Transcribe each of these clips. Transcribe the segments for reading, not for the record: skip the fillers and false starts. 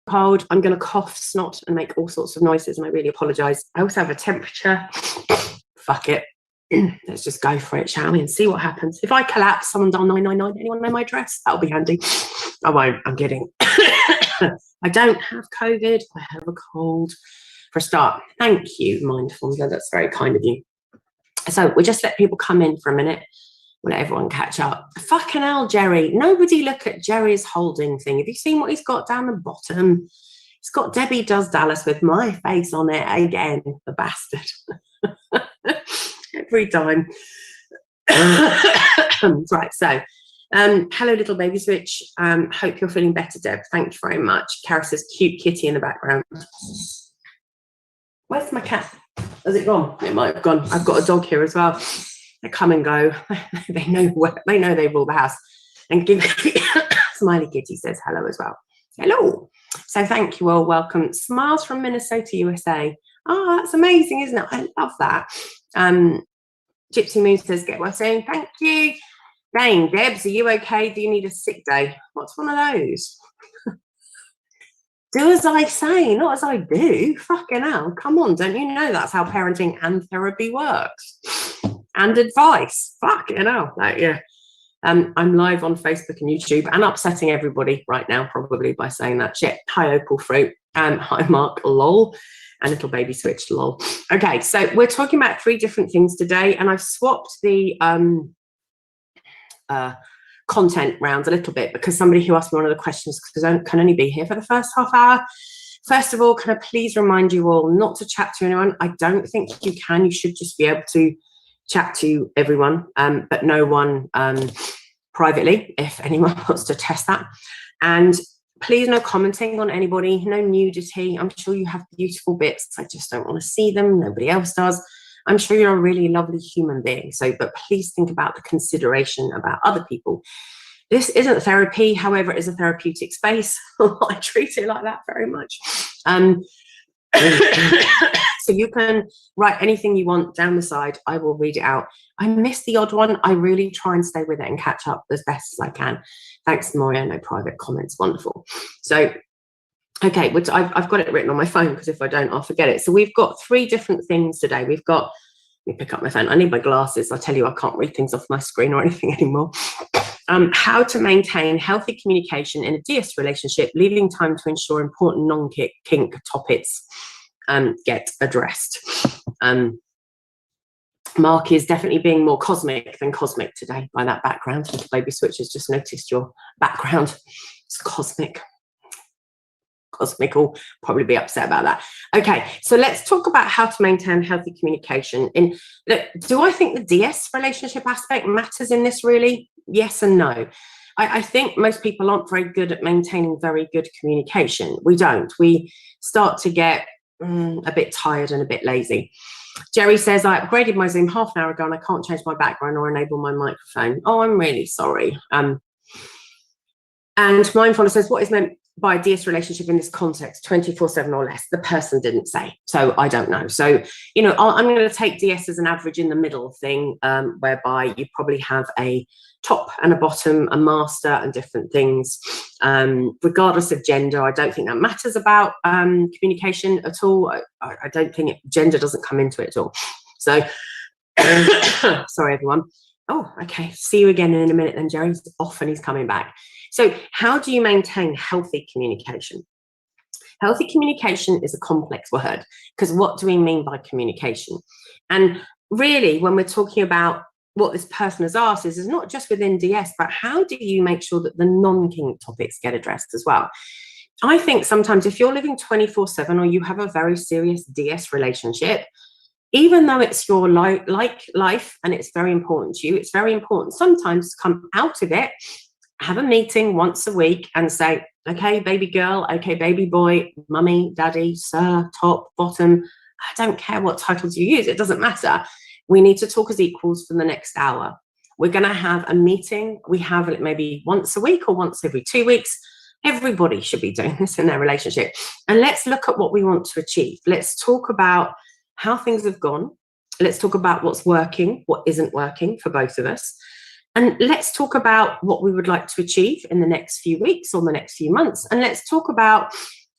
cold. I'm going to cough, snot, and make all sorts of noises, and I really apologise. I also have a temperature. Fuck it. Let's just go for it, shall we, and see what happens. If I collapse, someone dial 999. Anyone know my address? That'll be handy. I won't. I'm kidding. I don't have COVID. I have a cold. For a start, thank you, Mindful. That's very kind of you. So we'll just let people come in for a minute. We'll let everyone catch up. Fucking hell, Jerry. Nobody look at Jerry's holding thing. Have you seen what he's got down the bottom? He's got Debbie Does Dallas with my face on it again, the bastard. Every time. Right, so hello, little baby switch. Hope you're feeling better, Deb. Thank you very much. Kara says, cute kitty in the background. Where's my cat? Has it gone? It might have gone. I've got a dog here as well. They come and go. They know they rule the house. And Smiley Kitty says hello as well. Hello. So thank you all. Welcome. Smiles from Minnesota, USA. Oh, that's amazing, isn't it? I love that. Gypsy Moon says, get well soon. Thank you. Dane, Debs, are you okay? Do you need a sick day? What's one of those? Do as I say, not as I do. Fucking hell. Come on, don't you know that's how parenting and therapy works? And advice. Fucking hell. Like, yeah. I'm live on Facebook and YouTube and upsetting everybody right now, probably, by saying that shit. Hi, Opal Fruit. Hi, Mark. Lol. And little baby switch. Lol. Okay, so we're talking about 3 different things today, and I've swapped the content round a little bit because somebody who asked me one of the questions, because I can only be here for the first half hour. First of all, can I please remind you all not to chat to anyone? I don't think you can. You should just be able to chat to everyone, but no one privately, if anyone wants to test that. And please, no commenting on anybody, no nudity. I'm sure you have beautiful bits. I just don't want to see them. Nobody else does. I'm sure you're a really lovely human being. So, but please think about the consideration about other people. This isn't therapy, however, it is a therapeutic space. I treat it like that very much. So you can write anything you want down the side. I will read it out. I miss the odd one. I really try and stay with it and catch up as best as I can. Thanks, Moria. No private comments. Wonderful. So, okay, which I've got it written on my phone because if I don't, I'll forget it. So we've got 3 different things today. We've got, let me pick up my phone. I need my glasses. I tell you, I can't read things off my screen or anything anymore. How to maintain healthy communication in a DS relationship, leaving time to ensure important non-kink topics get addressed. Mark is definitely being more cosmic than cosmic today by that background. Little baby switch has just noticed your background. It's cosmic. Cosmic will probably be upset about that. Okay, so let's talk about how to maintain healthy communication. Do I think the DS relationship aspect matters in this really? Yes and no. I think most people aren't very good at maintaining very good communication. We don't. We start to get a bit tired and a bit lazy. Jerry says, I upgraded my Zoom half an hour ago and I can't change my background or enable my microphone. Oh, I'm really sorry. And Mindful says, what is meant by a DS relationship in this context, 24/7 or less? The person didn't say, so I don't know. So, you know, I'm going to take DS as an average in the middle thing, whereby you probably have a top and a bottom, a master and different things. Regardless of gender, I don't think that matters about communication at all. I don't think gender doesn't come into it at all. So, sorry, everyone. Oh, okay. See you again in a minute then, Jerry's off and he's coming back. So how do you maintain healthy communication? Healthy communication is a complex word because what do we mean by communication? And really, when we're talking about what this person has asked is not just within DS, but how do you make sure that the non-kink topics get addressed as well? I think sometimes if you're living 24/7 or you have a very serious DS relationship, even though it's your life and it's very important to you, it's very important sometimes to come out of it, have a meeting once a week and say, okay, baby girl, okay, baby boy, mummy, daddy, sir, top, bottom, I don't care what titles you use, it doesn't matter. We need to talk as equals for the next hour. We're going to have a meeting. We have it maybe once a week or once every 2 weeks. Everybody should be doing this in their relationship. And let's look at what we want to achieve. Let's talk about how things have gone. Let's talk about what's working, what isn't working for both of us. And let's talk about what we would like to achieve in the next few weeks or the next few months. And let's talk about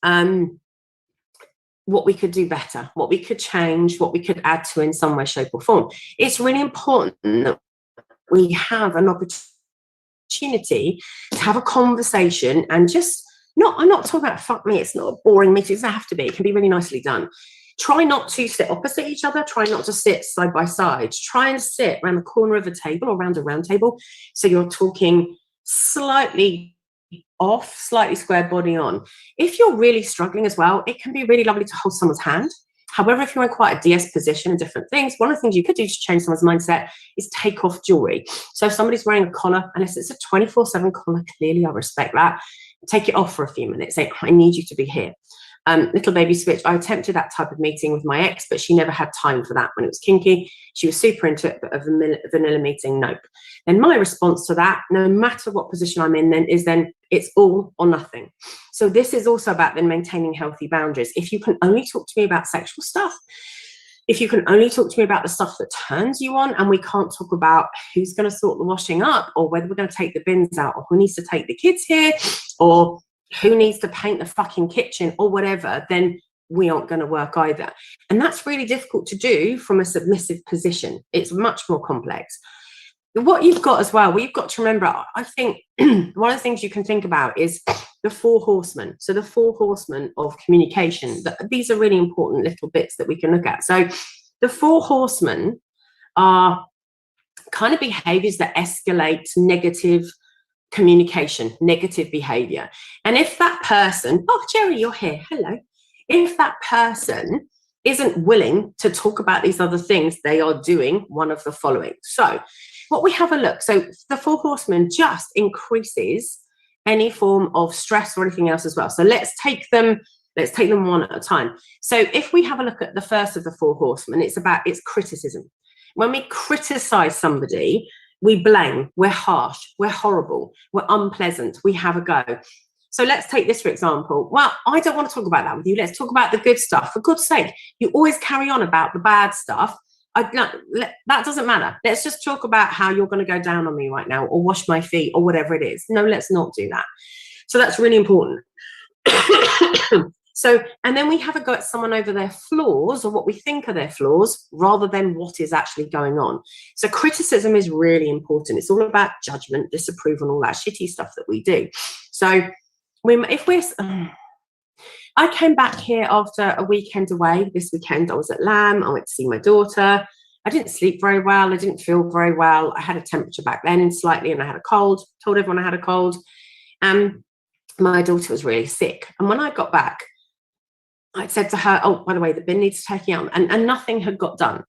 what we could do better, what we could change, what we could add to in some way, shape, or form. It's really important that we have an opportunity to have a conversation and just I'm not talking about fuck me, it's not a boring meeting, it doesn't have to be, it can be really nicely done. Try not to sit opposite each other, try not to sit side by side, try and sit around the corner of a table or around a round table, so you're talking slightly off, slightly square body on. If you're really struggling as well, it can be really lovely to hold someone's hand. However, if you're in quite a DS position and different things, one of the things you could do to change someone's mindset is take off jewelry. So if somebody's wearing a collar, unless it's a 24/7 collar, clearly I respect that, take it off for a few minutes. Say, I need you to be here. Little baby switch. I attempted that type of meeting with my ex, but she never had time for that when it was kinky. She was super into it, but a vanilla meeting, nope. And my response to that, no matter what position I'm in, then it's all or nothing. So this is also about then maintaining healthy boundaries. If you can only talk to me about sexual stuff, if you can only talk to me about the stuff that turns you on, and we can't talk about who's going to sort the washing up, or whether we're going to take the bins out, or who needs to take the kids here, or who needs to paint the fucking kitchen, or whatever, then we aren't going to work either. And that's really difficult to do from a submissive position. It's much more complex. What you've got as well, we've got to remember, I think one of the things you can think about is the 4 horsemen. So the 4 horsemen of communication, these are really important little bits that we can look at. So the 4 horsemen are kind of behaviors that escalate negative communication, negative behavior. And if that person, oh, Jerry, you're here, hello. If that person isn't willing to talk about these other things, they are doing one of the following. So what we have a look, so the 4 horsemen just increases any form of stress or anything else as well. So let's take them one at a time. So if we have a look at the first of the 4 horsemen, it's criticism. When we criticize somebody, we blame, we're harsh, we're horrible, we're unpleasant, we have a go. So let's take this, for example. Well, I don't want to talk about that with you. Let's talk about the good stuff. For God's sake, you always carry on about the bad stuff. That doesn't matter. Let's just talk about how you're going to go down on me right now, or wash my feet, or whatever it is. No, let's not do that. So that's really important. So, and then we have a go at someone over their flaws, or what we think are their flaws, rather than what is actually going on. So criticism is really important. It's all about judgment, disapproval, and all that shitty stuff that we do. So I came back here after a weekend away. This weekend I was at Lamb. I went to see my daughter. I didn't sleep very well. I didn't feel very well. I had a temperature back then slightly, and I had a cold. Told everyone I had a cold. And my daughter was really sick. And when I got back, I said to her, oh, by the way, the bin needs taking out, and nothing had got done.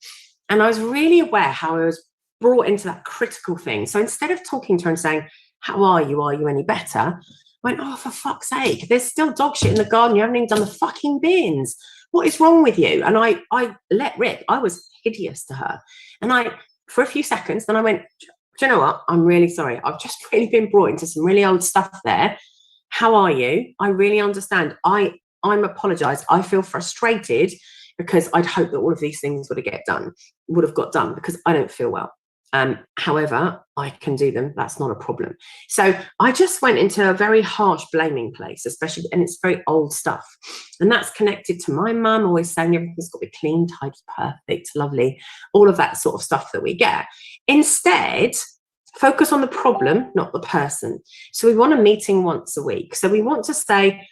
And I was really aware how I was brought into that critical thing. So instead of talking to her and saying, how are you? Are you any better? I went, oh, for fuck's sake, there's still dog shit in the garden. You haven't even done the fucking bins. What is wrong with you? And I let rip. I was hideous to her. And for a few seconds, then I went, do you know what? I'm really sorry. I've just really been brought into some really old stuff there. How are you? I really understand. I'm apologise. I feel frustrated because I'd hoped that all of these things would have got done because I don't feel well. However, I can do them. That's not a problem. So I just went into a very harsh blaming place, especially, and it's very old stuff. And that's connected to my mum always saying everything's got to be clean, tidy, perfect, lovely, all of that sort of stuff that we get. Instead, focus on the problem, not the person. So we want a meeting once a week. So we want to say,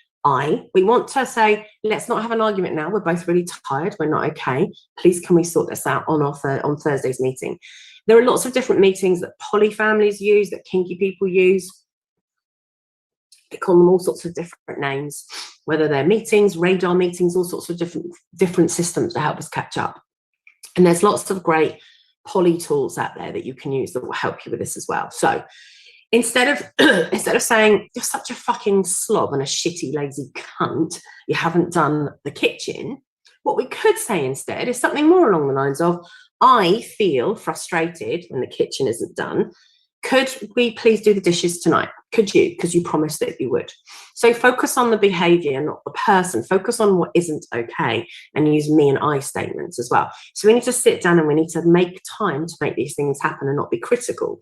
we want to say, let's not have an argument now. We're both really tired. We're not okay. Please, can we sort this out on Thursday's meeting? There are lots of different meetings that poly families use, that kinky people use. They call them all sorts of different names, whether they're meetings, radar meetings, all sorts of different systems to help us catch up. And there's lots of great poly tools out there that you can use that will help you with this as well. So instead of saying you're such a fucking slob and a shitty lazy cunt, you haven't done the kitchen, what we could say instead is something more along the lines of, I feel frustrated when the kitchen isn't done. Could we please do the dishes tonight? Could you? Because you promised that you would. So focus on the behavior, not the person. Focus on what isn't okay, and use me and I statements as well. So we need to sit down and we need to make time to make these things happen and not be critical.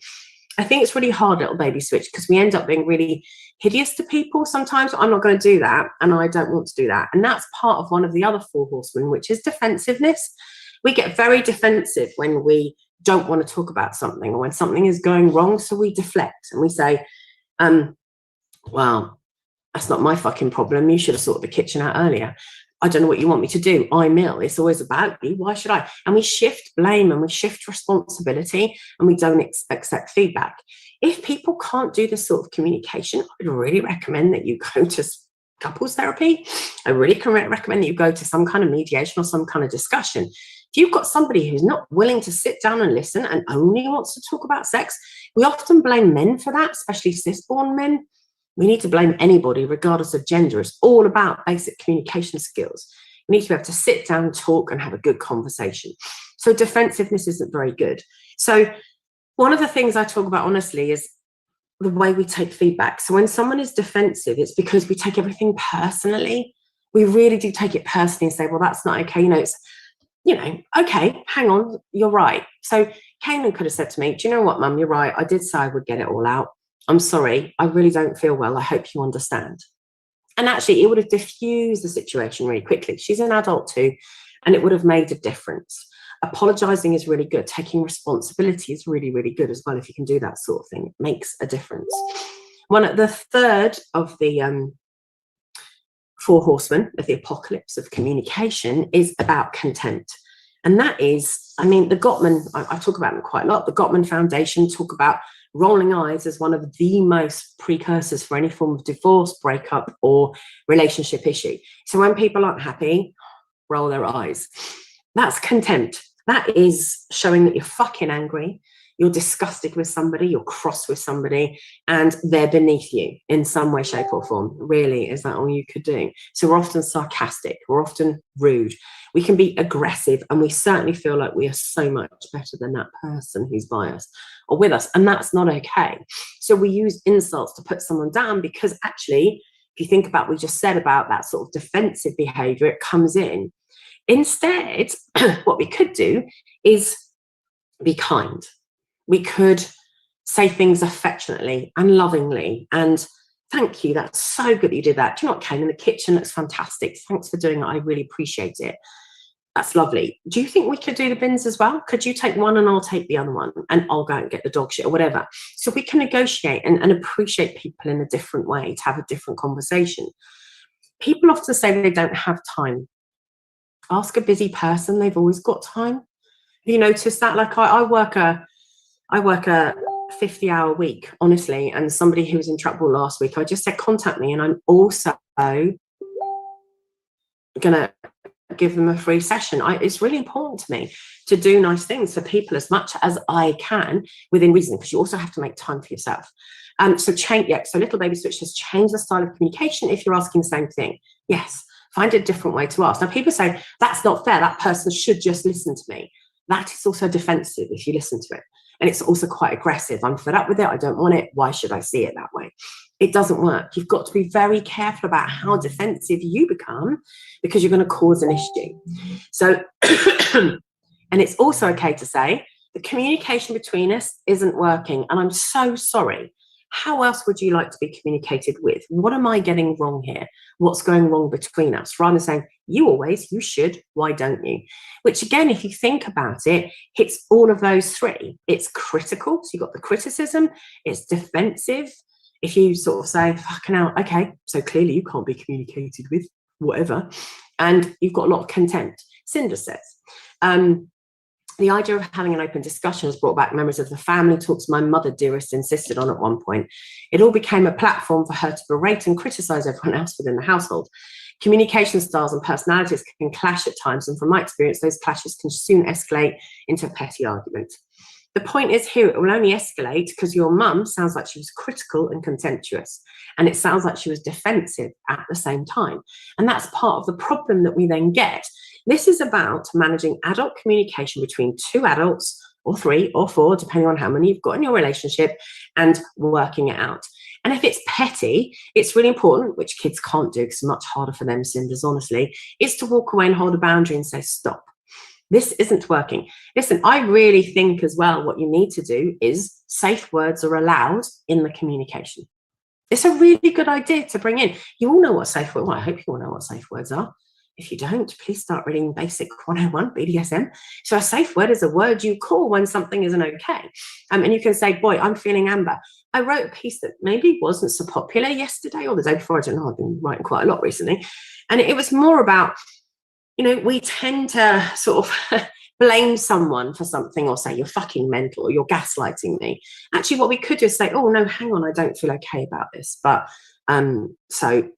I think it's really hard, little baby switch, because we end up being really hideous to people sometimes. I'm not going to do that, and I don't want to do that. And that's part of one of the other four horsemen, which is defensiveness. We get very defensive when we don't want to talk about something or when something is going wrong. So we deflect and we say, well, that's not my fucking problem. You should have sorted the kitchen out earlier. I don't know what you want me to do. I'm ill. It's always about me. Why should I? And we shift blame and we shift responsibility and we don't accept feedback. If people can't do this sort of communication, I would really recommend that you go to couples therapy. I really recommend that you go to some kind of mediation or some kind of discussion. If you've got somebody who's not willing to sit down and listen and only wants to talk about sex, we often blame men for that, especially cis-born men. We need to blame anybody, regardless of gender. It's all about basic communication skills. You need to be able to sit down, talk, and have a good conversation. So defensiveness isn't very good. So one of the things I talk about honestly is the way we take feedback. So when someone is defensive, it's because we take everything personally. We really do take it personally and say, well, that's not okay. It's, okay, hang on, you're right. So Kanan could have said to me, do you know what, Mum, you're right. I did say I would get it all out. I'm sorry, I really don't feel well. I hope you understand. And actually, it would have diffused the situation really quickly. She's an adult too, and it would have made a difference. Apologizing is really good. Taking responsibility is really, really good as well. If you can do that sort of thing, it makes a difference. The third of the four horsemen of the apocalypse of communication is about contempt. And that is, the Gottman, I talk about them quite a lot. The Gottman Foundation talk about rolling eyes as one of the most precursors for any form of divorce, breakup, or relationship issue. So when people aren't happy, roll their eyes. That's contempt. That is showing that you're fucking angry, you're disgusted with somebody, you're cross with somebody, and they're beneath you in some way, shape, or form. Really, is that all you could do? So we're often sarcastic, we're often rude, we can be aggressive, and we certainly feel like we are so much better than that person who's by us or with us, and that's not okay. So we use insults to put someone down, because actually, if you think about what we just said about that sort of defensive behavior, it comes in. Instead, what we could do is be kind. We could say things affectionately and lovingly and thank you, that's so good that you did that. Do you know what, Kane, in the kitchen looks fantastic. Thanks for doing it. I really appreciate it. That's lovely. Do you think we could do the bins as well? Could you take one and I'll take the other one and I'll go and get the dog shit or whatever? So we can negotiate and appreciate people in a different way, to have a different conversation. People often say they don't have time. Ask a busy person, they've always got time. Have you noticed that? Like I work a 50-hour week, honestly, and somebody who was in trouble last week, I just said, contact me, and I'm also gonna give them a free session. It's really important to me to do nice things for people as much as I can within reason, because you also have to make time for yourself. So Little Baby Switch has changed the style of communication. If you're asking the same thing, yes, find a different way to ask. Now, people say, that's not fair, that person should just listen to me. That is also defensive if you listen to it. And it's also quite aggressive. I'm fed up with it. I don't want it. Why should I see it that way? It doesn't work. You've got to be very careful about how defensive you become, because you're going to cause an issue. So, and it's also okay to say the communication between us isn't working, and I'm so sorry. How else would you like to be communicated with? What am I getting wrong here? What's going wrong between us? Rather than saying, you always, you should, why don't you? Which again, if you think about it, hits all of those three. It's critical, so you've got the criticism, it's defensive. If you sort of say, fucking hell, okay, so clearly you can't be communicated with, whatever. And you've got a lot of contempt. Cinder says, the idea of having an open discussion has brought back memories of the family talks my mother dearest insisted on at one point. It all became a platform for her to berate and criticize everyone else within the household. Communication styles and personalities can clash at times, and from my experience, those clashes can soon escalate into a petty argument. The point is here, it will only escalate because your mum sounds like she was critical and contemptuous, and it sounds like she was defensive at the same time. And that's part of the problem that we then get. This is about managing adult communication between two adults, or three or four, depending on how many you've got in your relationship, and working it out. And if it's petty, it's really important, which kids can't do because it's much harder for them, cinders, honestly, is to walk away and hold a boundary and say, stop. This isn't working. Listen, I really think as well, what you need to do is safe words are allowed in the communication. It's a really good idea to bring in. You all know what safe words are. Well, I hope you all know what safe words are. If you don't, please start reading Basic 101 BDSM. So a safe word is a word you call when something isn't okay. And you can say, boy, I'm feeling amber. I wrote a piece that maybe wasn't so popular yesterday or the day before. I don't know. I've been writing quite a lot recently. And it was more about, you know, we tend to sort of blame someone for something or say, you're fucking mental or you're gaslighting me. Actually, what we could do is say, oh, no, hang on, I don't feel okay about this. But so,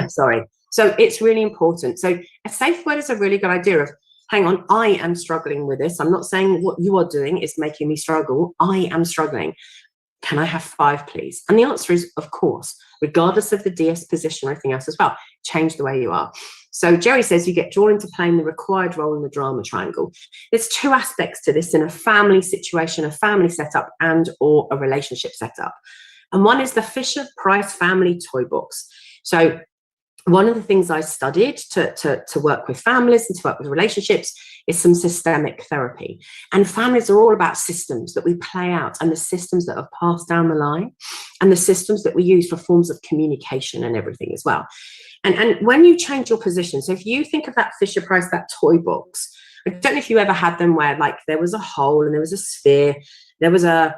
sorry. So it's really important. So a safe word is a really good idea of, hang on, I am struggling with this. I'm not saying what you are doing is making me struggle. I am struggling. Can I have 5, please? And the answer is, of course, regardless of the DS position or anything else as well. Change the way you are. So Jerry says you get drawn into playing the required role in the drama triangle. There's 2 aspects to this in a family situation, a family setup, and or a relationship setup. And one is the Fisher-Price family toy box. So one of the things I studied to work with families and to work with relationships is some systemic therapy. And families are all about systems that we play out and the systems that are passed down the line and the systems that we use for forms of communication and everything as well. And when you change your position, so if you think of that Fisher-Price, that toy box, I don't know if you ever had them where like there was a hole and there was a sphere, there was a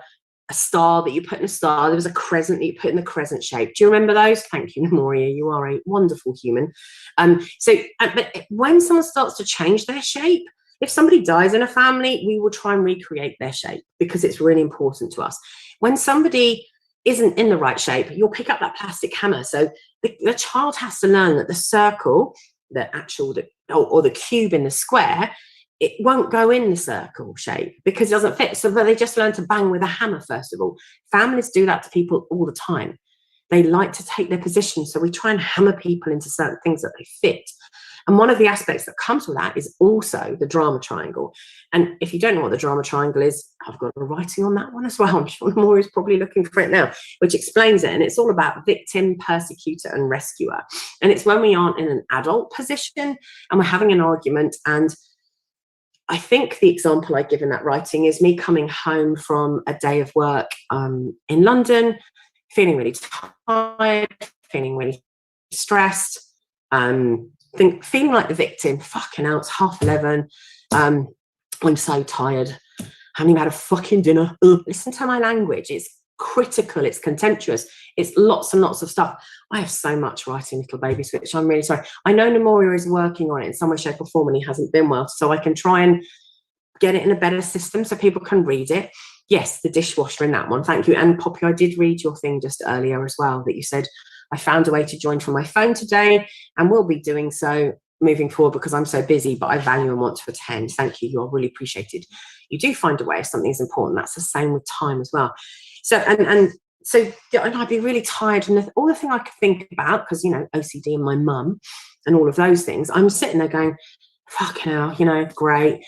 star that you put in a star, there was a crescent that you put in the crescent shape. Do you remember those? Thank you, Memoria. You are a wonderful human. But when someone starts to change their shape, if somebody dies in a family, we will try and recreate their shape because it's really important to us. When somebody isn't in the right shape, you'll pick up that plastic hammer. So the child has to learn that the circle, or the cube in the square, it won't go in the circle shape because it doesn't fit. So they just learn to bang with a hammer, first of all. Families do that to people all the time. They like to take their position. So we try and hammer people into certain things that they fit. And one of the aspects that comes with that is also the drama triangle. And if you don't know what the drama triangle is, I've got a writing on that one as well. I'm sure Maura is probably looking for it now, which explains it. And it's all about victim, persecutor, and rescuer. And it's when we aren't in an adult position and we're having an argument. And I think the example I give in that writing is me coming home from a day of work in London, feeling really tired, feeling really stressed, feeling like the victim. Fucking hell, it's 11:30. I'm so tired. Haven't even had a fucking dinner. Listen to my language. It's critical. It's contemptuous. It's lots and lots of stuff. I have so much writing, little baby switch. I'm really sorry. I know Nemoria is working on it in some way, shape, or form, and he hasn't been well, so I can try and get it in a better system so people can read it. Yes, the dishwasher in that one. Thank you. And Poppy, I did read your thing just earlier as well that you said, I found a way to join from my phone today and will be doing so moving forward because I'm so busy, but I value and want to attend. Thank you. You're really appreciated. You do find a way if something is important. That's the same with time as well. So, and I'd be really tired. And all the thing I could think about, because, you know, OCD and my mum and all of those things, I'm sitting there going, fucking hell, you know, great.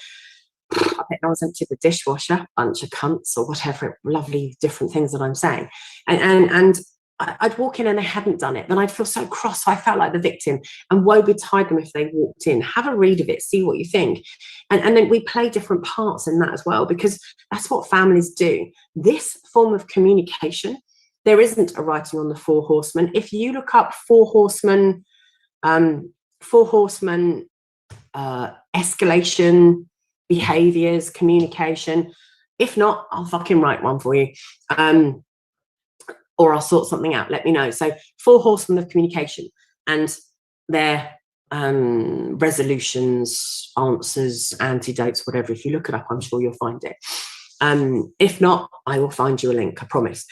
I bet no one's emptied the dishwasher, bunch of cunts or whatever, lovely different things that I'm saying. And I'd walk in and they hadn't done it. Then I'd feel so cross. So I felt like the victim and woe betide them if they walked in. Have a read of it, see what you think. And then we play different parts in that as well, because that's what families do. This form of communication, there isn't a writing on the 4 horsemen. If you look up 4 horsemen, escalation, behaviors, communication. If not, I'll fucking write one for you. Or I'll sort something out, let me know. So 4 horsemen of communication and their resolutions, answers, antidotes, whatever. If you look it up, I'm sure you'll find it. If not, I will find you a link, I promise.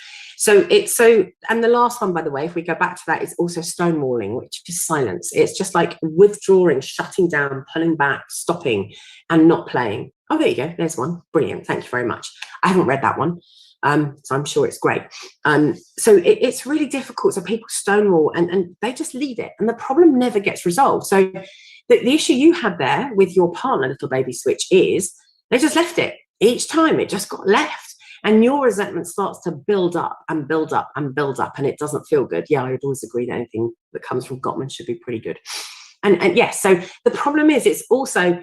And the last one, by the way, if we go back to that, is also stonewalling, which is silence. It's just like withdrawing, shutting down, pulling back, stopping, and not playing. Oh, there you go. There's one. Brilliant. Thank you very much. I haven't read that one. So I'm sure it's great. So it's really difficult. So people stonewall and they just leave it. And the problem never gets resolved. So the issue you had there with your partner, little baby switch, is they just left it. Each time it just got left. And your resentment starts to build up and build up and build up. And it doesn't feel good. Yeah, I'd always agree that anything that comes from Gottman should be pretty good. And yes, so the problem is it's also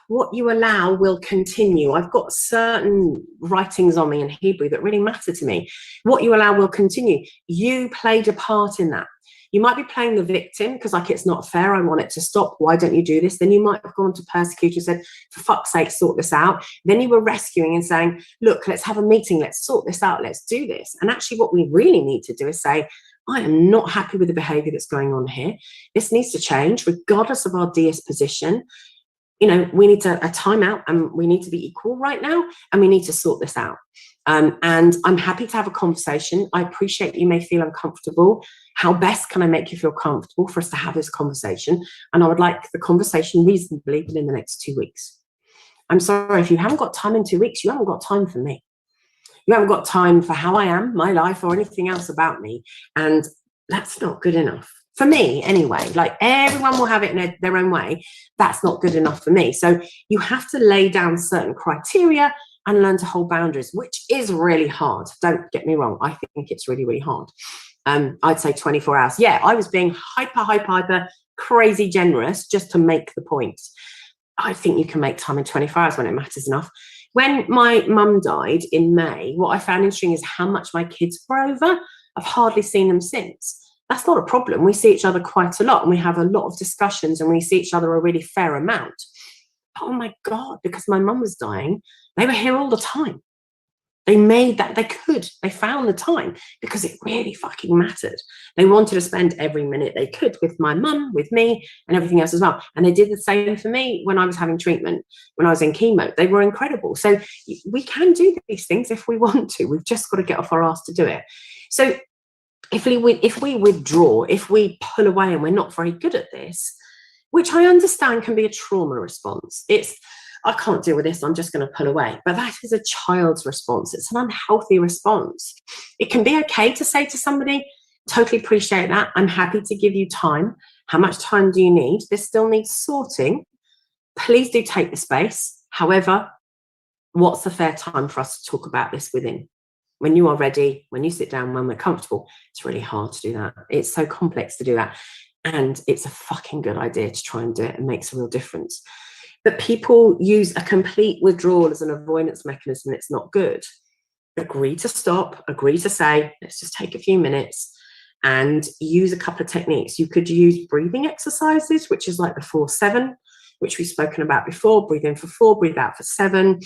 what you allow will continue. I've got certain writings on me in Hebrew that really matter to me. What you allow will continue. You played a part in that. You might be playing the victim because, like, it's not fair. I want it to stop. Why don't you do this? Then you might have gone to persecutor and said, for fuck's sake, sort this out. Then you were rescuing and saying, look, let's have a meeting. Let's sort this out. Let's do this. And actually what we really need to do is say, I am not happy with the behavior that's going on here. This needs to change regardless of our DS position. You know, we need a timeout, and we need to be equal right now, and we need to sort this out. And I'm happy to have a conversation. I appreciate you may feel uncomfortable. How best can I make you feel comfortable for us to have this conversation? And I would like the conversation reasonably within the next 2 weeks. I'm sorry, if you haven't got time in 2 weeks, you haven't got time for me. You haven't got time for how I am, my life, or anything else about me. And that's not good enough. For me, anyway. Like, everyone will have it in their own way. That's not good enough for me. So you have to lay down certain criteria and learn to hold boundaries, which is really hard. Don't get me wrong. I think it's really, really hard. I'd say 24 hours. Yeah, I was being hyper crazy generous just to make the point. I think you can make time in 24 hours when it matters enough. When my mum died in May, what I found interesting is how much my kids were over. I've hardly seen them since. That's not a problem. We see each other quite a lot, and we have a lot of discussions, and we see each other a really fair amount. Oh my God, because my mum was dying, they were here all the time. They made that, they found the time because it really fucking mattered. They wanted to spend every minute they could with my mum, with me, and everything else as well. And they did the same for me when I was having treatment, when I was in chemo. They were incredible. So we can do these things if we want to. We've just got to get off our ass to do it. So if we withdraw, if we pull away and we're not very good at this, which I understand can be a trauma response. It's, I can't deal with this, I'm just going to pull away. But that is a child's response. It's an unhealthy response. It can be okay to say to somebody, totally appreciate that. I'm happy to give you time. How much time do you need? This still needs sorting. Please do take the space. However, what's the fair time for us to talk about this within? When you are ready, when you sit down, when we're comfortable. It's really hard to do that. It's so complex to do that. And it's a fucking good idea to try and do it. It makes a real difference. But people use a complete withdrawal as an avoidance mechanism. It's not good. Agree to stop, agree to say, let's just take a few minutes and use a couple of techniques. You could use breathing exercises, which is like the 4-7, which we've spoken about before. Breathe in for 4, breathe out for 7.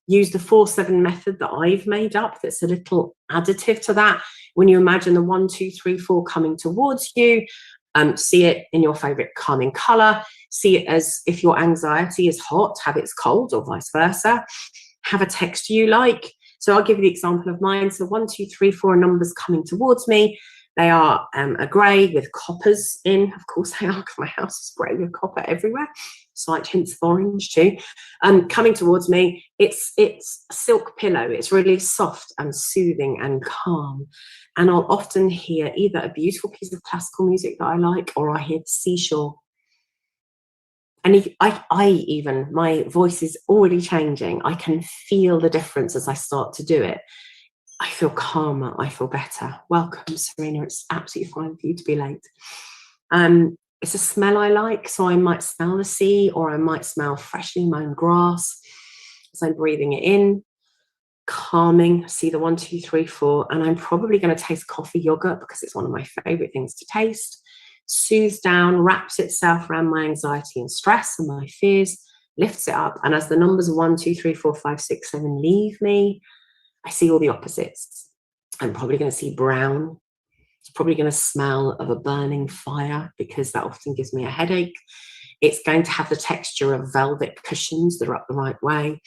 Use the 4-7 method that I've made up that's a little additive to that. When you imagine the 1, 2, 3, 4 coming towards you, see it in your favorite calming color. See it as if your anxiety is hot, have it cold, or vice versa. Have a texture you like. So I'll give you the example of mine. So 1, 2, 3, 4 numbers coming towards me. They are a grey with coppers in. Of course they are, because my house is grey with copper everywhere. Slight hints of orange too. Coming towards me, it's a silk pillow. It's really soft and soothing and calm. And I'll often hear either a beautiful piece of classical music that I like, or I hear the seashore. And if my voice is already changing. I can feel the difference as I start to do it. I feel calmer, I feel better. Welcome, Serena. It's absolutely fine for you to be late. It's a smell I like, so I might smell the sea, or I might smell freshly mown grass. So I'm breathing it in, calming, see the 1, 2, 3, 4, and I'm probably going to taste coffee yogurt because it's one of my favorite things to taste. Soothes down, wraps itself around my anxiety and stress and my fears, lifts it up, and as the numbers 1, 2, 3, 4, 5, 6, 7 leave me, I see all the opposites. I'm probably going to see brown. It's probably going to smell of a burning fire, because that often gives me a headache. It's going to have the texture of velvet cushions that are up the right way,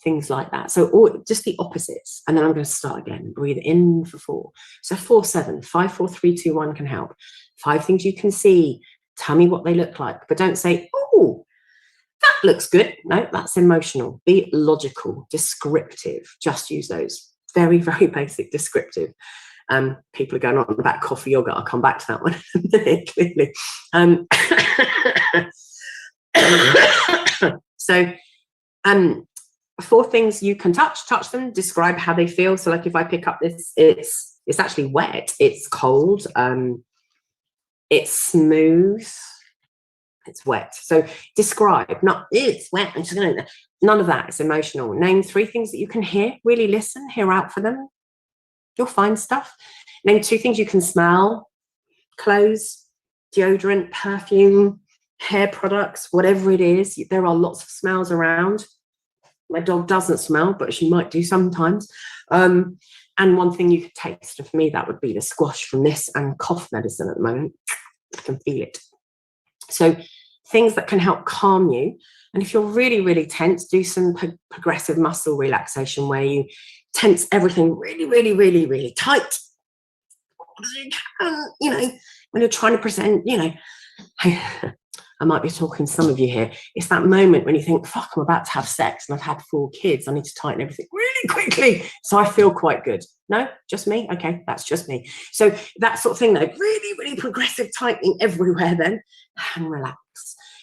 things like that. So just the opposites. And then I'm going to start again. Breathe in for 4. So 4-7, 5, 4, 3, 2, 1 can help. 5 things you can see. Tell me what they look like. But don't say, oh, that looks good. No, that's emotional. Be logical, descriptive. Just use those. Very, very basic descriptive. People are going on about coffee yogurt. I'll come back to that one in a minute, clearly. So 4 things you can touch them, describe how they feel. So like if I pick up this, it's actually wet, it's cold, it's smooth, It's wet. So describe, not it's wet. I'm just gonna, none of that. It's emotional. Name 3 things that you can hear. Really listen, hear out for them. You'll find stuff. Name 2 things you can smell. Clothes, deodorant, perfume, hair products, whatever it is. There are lots of smells around. My dog doesn't smell, but she might do sometimes. And one thing you could taste, and for me, that would be the squash from this and cough medicine at the moment. I can feel it. So things that can help calm you. And if you're really, really tense, do some progressive muscle relaxation where you tense everything really, really, really, really tight. You know, when you're trying to present, you know, I might be talking to some of you here. It's that moment when you think, fuck, I'm about to have sex and I've had 4 kids. I need to tighten everything really quickly so I feel quite good. No, just me? Okay, that's just me. So that sort of thing, though, really, really progressive tightening everywhere then, and relax.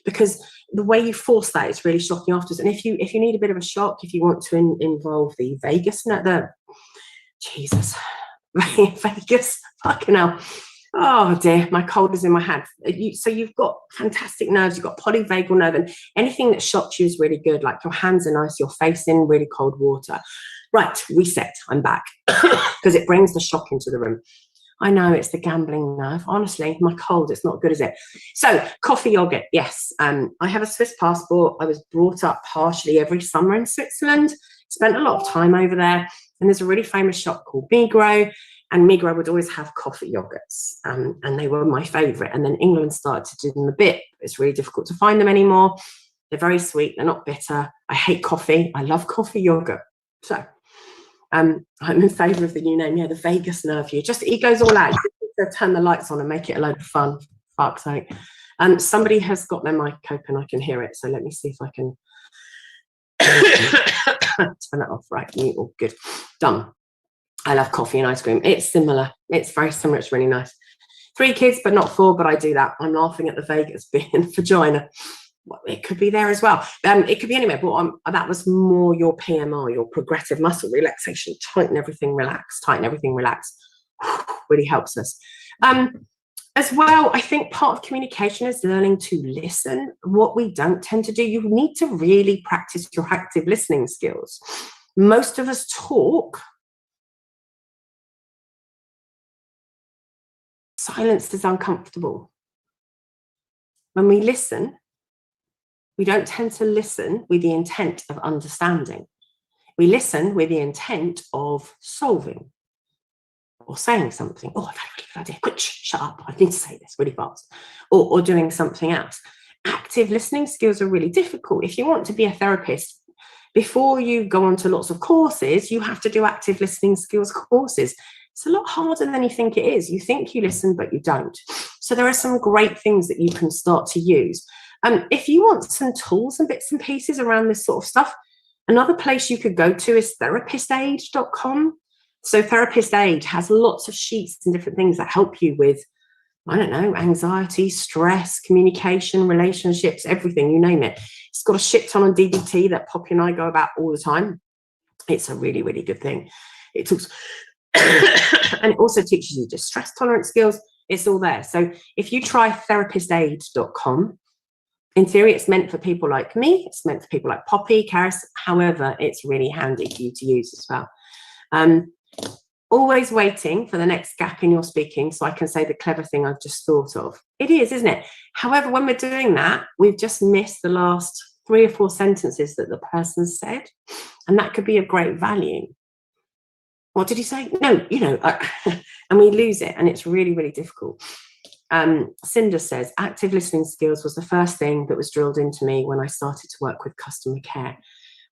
Because the way you force that is really shocking afterwards. And if you need a bit of a shock, if you want to involve the vagus nerve, Jesus, Vegas, fucking hell. Oh dear, my cold is in my hand. So you've got fantastic nerves, you've got polyvagal nerve, and anything that shocks you is really good. Like your hands are nice, your face in really cold water. Right, reset, I'm back. Because it brings the shock into the room. I know it's the gambling nerve. Honestly, my cold, it's not good, is it? So coffee yogurt, yes. I have a Swiss passport. I was brought up partially every summer in Switzerland, spent a lot of time over there. And there's a really famous shop called Migros. And Migros would always have coffee yogurts, and they were my favourite. And then England started to do them a bit. It's really difficult to find them anymore. They're very sweet. They're not bitter. I hate coffee. I love coffee yogurt. So I'm in favour of the new name. Yeah, the vagus nerve. It goes all out. You turn the lights on and make it a load of fun. Fuck's sake. Somebody has got their mic open. I can hear it. So let me see if I can turn that off. Right, mute. All good. Done. I love coffee and ice cream. It's similar. It's very similar. It's really nice. 3 kids, but not 4, but I do that. I'm laughing at the vagus being vagina. Well, it could be there as well. It could be anywhere, but that was more your PMR, your progressive muscle relaxation. Tighten everything, relax. Tighten everything, relax. Really helps us. As well, I think part of communication is learning to listen. What we don't tend to do, you need to really practice your active listening skills. Most of us talk. Silence is uncomfortable. When we listen, we don't tend to listen with the intent of understanding. We listen with the intent of solving or saying something. Oh, I've had a really good idea. Quick, shut up. I need to say this really fast. Or doing something else. Active listening skills are really difficult. If you want to be a therapist, before you go on to lots of courses, you have to do active listening skills courses. It's a lot harder than you think it is. You think you listen, but you don't. So there are some great things that you can start to use. If you want some tools and bits and pieces around this sort of stuff, another place you could go to is therapistaid.com. So Therapist Aid has lots of sheets and different things that help you with, I don't know, anxiety, stress, communication, relationships, everything, you name it. It's got a shit ton on DBT that Poppy and I go about all the time. It's a really, really good thing. It talks... and it also teaches you distress tolerance skills. It's all there. So if you try therapistaid.com, in theory, it's meant for people like me. It's meant for people like Poppy, Karis. However, it's really handy for you to use as well. Always waiting for the next gap in your speaking so I can say the clever thing I've just thought of. It is, isn't it? However, when we're doing that, we've just missed the last 3 or 4 sentences that the person said, and that could be of great value. What did he say? No, and we lose it, and it's really, really difficult. Cinder says, active listening skills was the first thing that was drilled into me when I started to work with customer care.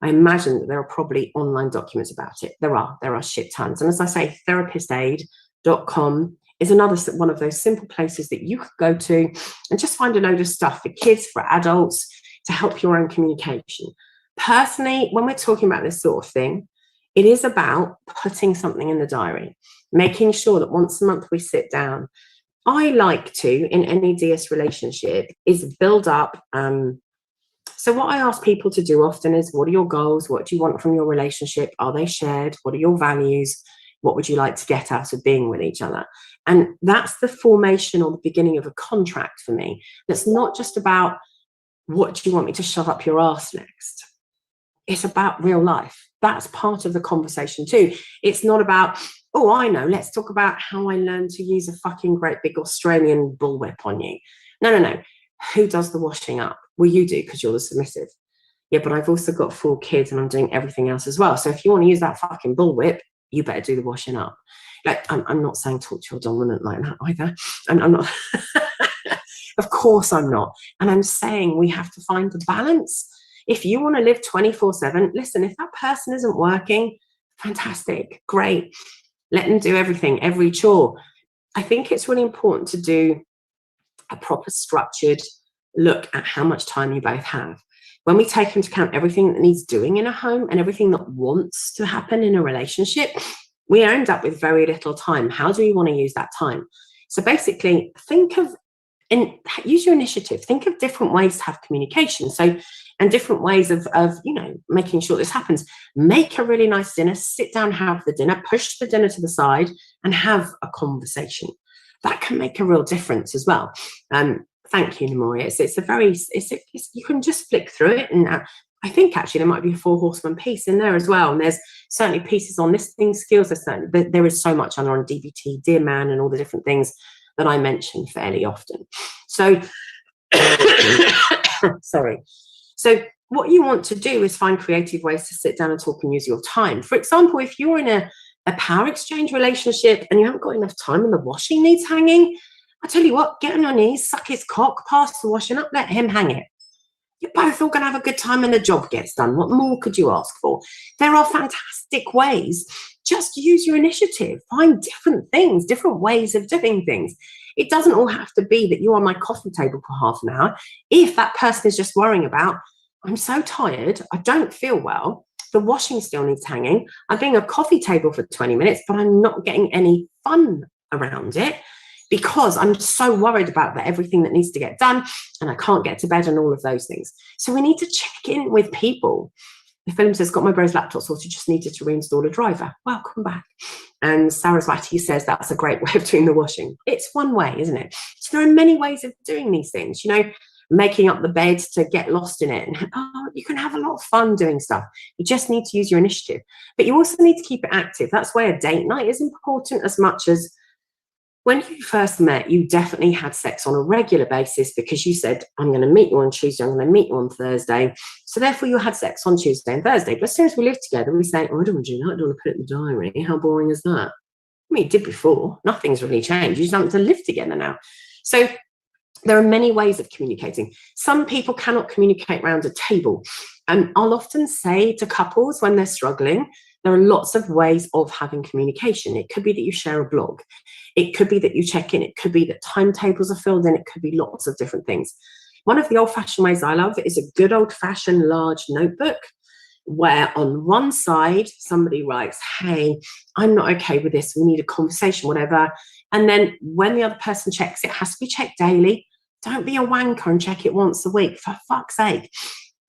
I imagine that there are probably online documents about it. There are shit tons. And as I say, therapistaid.com is another one of those simple places that you could go to and just find a load of stuff for kids, for adults, to help your own communication. Personally, when we're talking about this sort of thing, it is about putting something in the diary, making sure that once a month we sit down. I like to, in any DS relationship, is build up. So what I ask people to do often is, what are your goals? What do you want from your relationship? Are they shared? What are your values? What would you like to get out of being with each other? And that's the formation or the beginning of a contract for me. That's not just about, what do you want me to shove up your ass next? It's about real life. That's part of the conversation too. It's not about, oh, I know, let's talk about how I learned to use a fucking great big Australian bullwhip on you. No. Who does the washing up? Well, you do, because you're the submissive. Yeah, but I've also got 4 kids and I'm doing everything else as well. So if you want to use that fucking bullwhip, you better do the washing up. Like, I'm not saying talk to your dominant like that either. I'm not. Of course I'm not. And I'm saying we have to find the balance. If you want to live 24/7, listen, if that person isn't working, fantastic, great. Let them do everything, every chore. I think it's really important to do a proper structured look at how much time you both have. When we take into account everything that needs doing in a home and everything that wants to happen in a relationship, we end up with very little time. How do we want to use that time? So basically, use your initiative. Think of different ways to have communication. And different ways of making sure this happens. Make a really nice dinner, sit down, have the dinner, push the dinner to the side and have a conversation. That can make a real difference as well. Thank you, Namoria. You can just flick through it. And I think actually there might be a 4 horseman piece in there as well. And there's certainly pieces on listening skills. There is so much on DBT, Dear Man, and all the different things that I mention fairly often. So, sorry. So what you want to do is find creative ways to sit down and talk and use your time. For example, if you're in a power exchange relationship and you haven't got enough time and the washing needs hanging, I tell you what, get on your knees, suck his cock, pass the washing up, let him hang it. You're both all going to have a good time and the job gets done. What more could you ask for? There are fantastic ways. Just use your initiative. Find different things, different ways of doing things. It doesn't all have to be that you're on my coffee table for half an hour. If that person is just worrying about, I'm so tired, I don't feel well, the washing still needs hanging, I'm being a coffee table for 20 minutes, but I'm not getting any fun around it because I'm so worried about everything that needs to get done and I can't get to bed and all of those things. So we need to check in with people. The film says, got my bro's laptop sorted, just needed to reinstall a driver. Welcome back. And Saraswati says that's a great way of doing the washing. It's one way, isn't it? So there are many ways of doing these things, making up the bed to get lost in it. And, you can have a lot of fun doing stuff. You just need to use your initiative. But you also need to keep it active. That's why a date night is important as much as when you first met, you definitely had sex on a regular basis because you said, I'm going to meet you on Tuesday, I'm going to meet you on Thursday. So therefore you had sex on Tuesday and Thursday. But as soon as we live together, we say, I don't want to do that. I don't want to put it in the diary. How boring is that? I mean, you did before. Nothing's really changed. You just have to live together now. So there are many ways of communicating. Some people cannot communicate around a table. And I'll often say to couples when they're struggling, there are lots of ways of having communication. It could be that you share a blog. It could be that you check in. It could be that timetables are filled in. It could be lots of different things. One of the old-fashioned ways I love is a good old-fashioned large notebook where on one side somebody writes, hey, I'm not okay with this. We need a conversation, whatever. And then when the other person checks, it has to be checked daily. Don't be a wanker and check it once a week. For fuck's sake.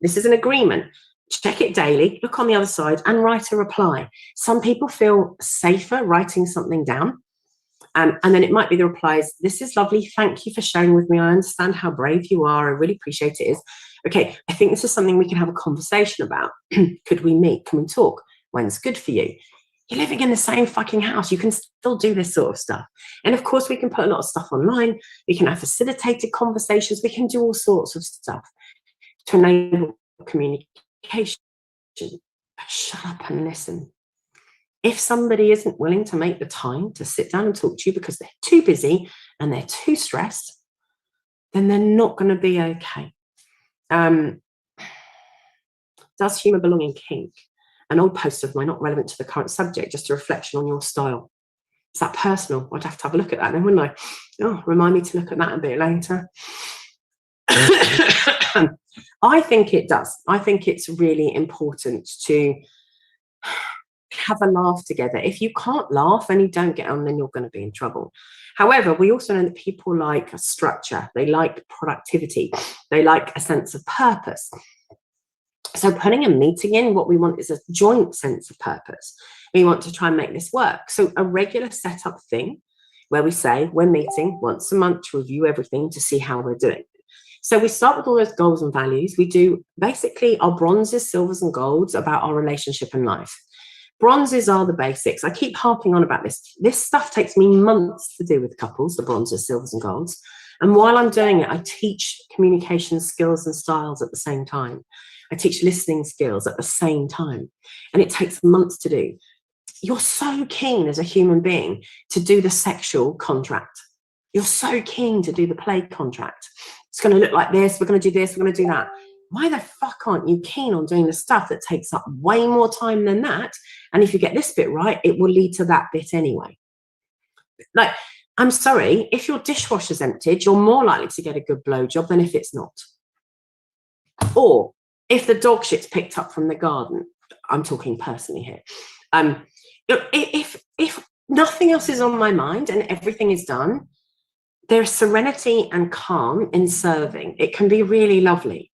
This is an agreement. Check it daily, look on the other side and write a reply. Some people feel safer writing something down. And then it might be the replies, this is lovely. Thank you for sharing with me. I understand how brave you are. I really appreciate it. Okay, I think this is something we can have a conversation about. Could we meet? Can we talk? When's good for you? You're living in the same fucking house. You can still do this sort of stuff. And of course, we can put a lot of stuff online. We can have facilitated conversations. We can do all sorts of stuff to enable communication. But shut up and listen. If somebody isn't willing to make the time to sit down and talk to you because they're too busy and they're too stressed, then they're not going to be okay. Does humour belong in kink? An old post of mine, not relevant to the current subject, just a reflection on your style. Is that personal? I'd have to have a look at that then, wouldn't I? Oh, remind me to look at that a bit later. I think it does. I think it's really important to have a laugh together. If you can't laugh and you don't get on, then you're going to be in trouble. However, we also know that people like a structure. They like productivity. They like a sense of purpose. So putting a meeting in, what we want is a joint sense of purpose. We want to try and make this work. So a regular setup thing where we say we're meeting once a month to review everything to see how we're doing. So we start with all those goals and values. We do basically our bronzes, silvers, and golds about our relationship and life. Bronzes are the basics. I keep harping on about this. This stuff takes me months to do with couples, the bronzes, silvers, and golds. And while I'm doing it, I teach communication skills and styles at the same time. I teach listening skills at the same time. And it takes months to do. You're so keen as a human being to do the sexual contract. You're so keen to do the play contract. It's going to look like this. We're going to do this. We're going to do that. Why the fuck aren't you keen on doing the stuff that takes up way more time than that? And if you get this bit right, it will lead to that bit anyway. Like, I'm sorry, if your dishwasher's emptied, you're more likely to get a good blowjob than if it's not. Or if the dog shit's picked up from the garden, I'm talking personally here. If nothing else is on my mind and everything is done, there's serenity and calm in serving. It can be really lovely.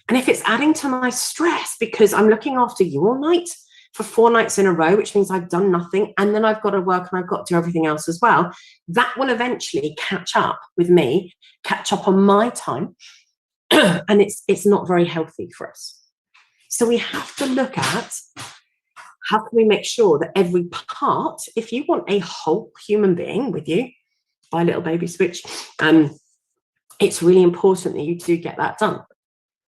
And if it's adding to my stress because I'm looking after you all night for 4 nights in a row, which means I've done nothing, and then I've got to work and I've got to do everything else as well, that will eventually catch up with me, catch up on my time, and it's not very healthy for us. So we have to look at how can we make sure that every part, if you want a whole human being with you, buy a little baby switch, it's really important that you do get that done,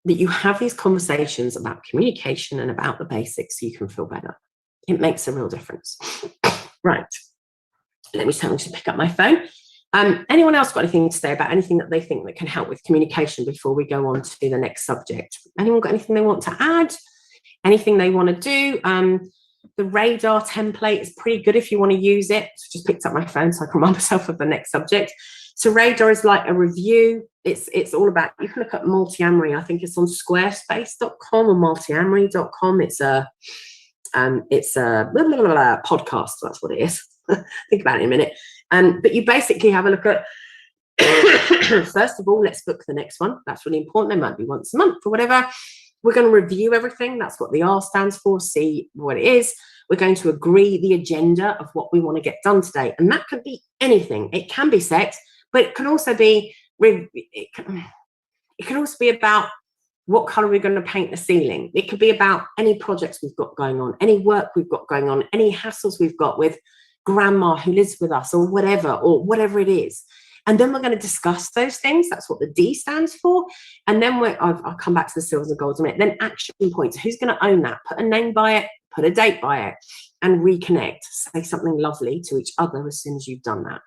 that you have these conversations about communication and about the basics so you can feel better. It makes a real difference. Right. Let me tell to pick up my phone. Anyone else got anything to say about anything that they think that can help with communication before we go on to the next subject? Anyone got anything they want to add? Anything they want to do? The radar template is pretty good if you want to use it. So just picked up my phone so I can remind myself of the next subject. So radar is like a review. It's all about, you can look at multi-amory. I think it's on squarespace.com or multiamory.com. It's a blah, blah, blah, blah, podcast. That's what it is. Think about it in a minute. But you basically have a look at, first of all, let's book the next one. That's really important. They might be once a month or whatever. We're going to review everything. That's what the R stands for. See what it is. We're going to agree the agenda of what we want to get done today. And that could be anything. It can be sex, but it can also be, it can also be about what color we're going to paint the ceiling. It could be about any projects we've got going on, any work we've got going on, any hassles we've got with grandma who lives with us or whatever it is. And then we're going to discuss those things. That's what the D stands for. And then I'll come back to the silvers and golds in a minute. Then action points. Who's going to own that? Put a name by it, put a date by it, and reconnect. Say something lovely to each other as soon as you've done that.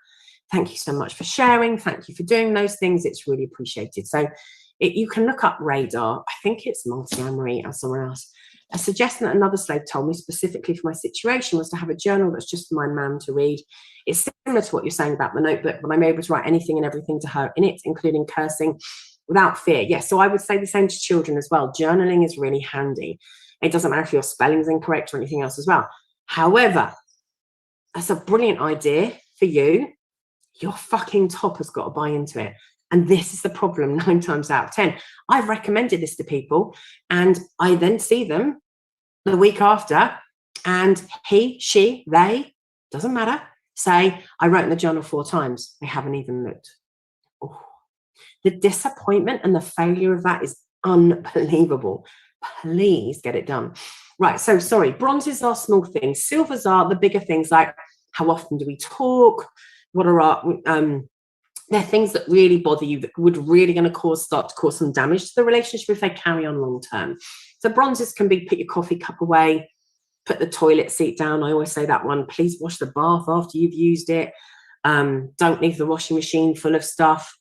Thank you so much for sharing. Thank you for doing those things. It's really appreciated. So you can look up radar. I think it's multi-amory or somewhere else. A suggestion that another slave told me specifically for my situation was to have a journal that's just for my mum to read. It's similar to what you're saying about the notebook, but I'm able to write anything and everything to her in it, including cursing, without fear. Yes, so I would say the same to children as well. Journaling is really handy. It doesn't matter if your spelling's incorrect or anything else as well. However, that's a brilliant idea for you. Your fucking top has got to buy into it. And this is the problem 9 times out of 10. I've recommended this to people and I then see them the week after and he, she, they, doesn't matter, say, I wrote in the journal 4 times. They haven't even looked. Oh. The disappointment and the failure of that is unbelievable. Please get it done. Right, so sorry, bronzes are small things. Silvers are the bigger things, like how often do we talk? What are our... they're things that really bother you, that would really going to start to cause some damage to the relationship if they carry on long term. So bronzes can be put your coffee cup away, put the toilet seat down. I always say that one. Please wash the bath after you've used it. Don't leave the washing machine full of stuff.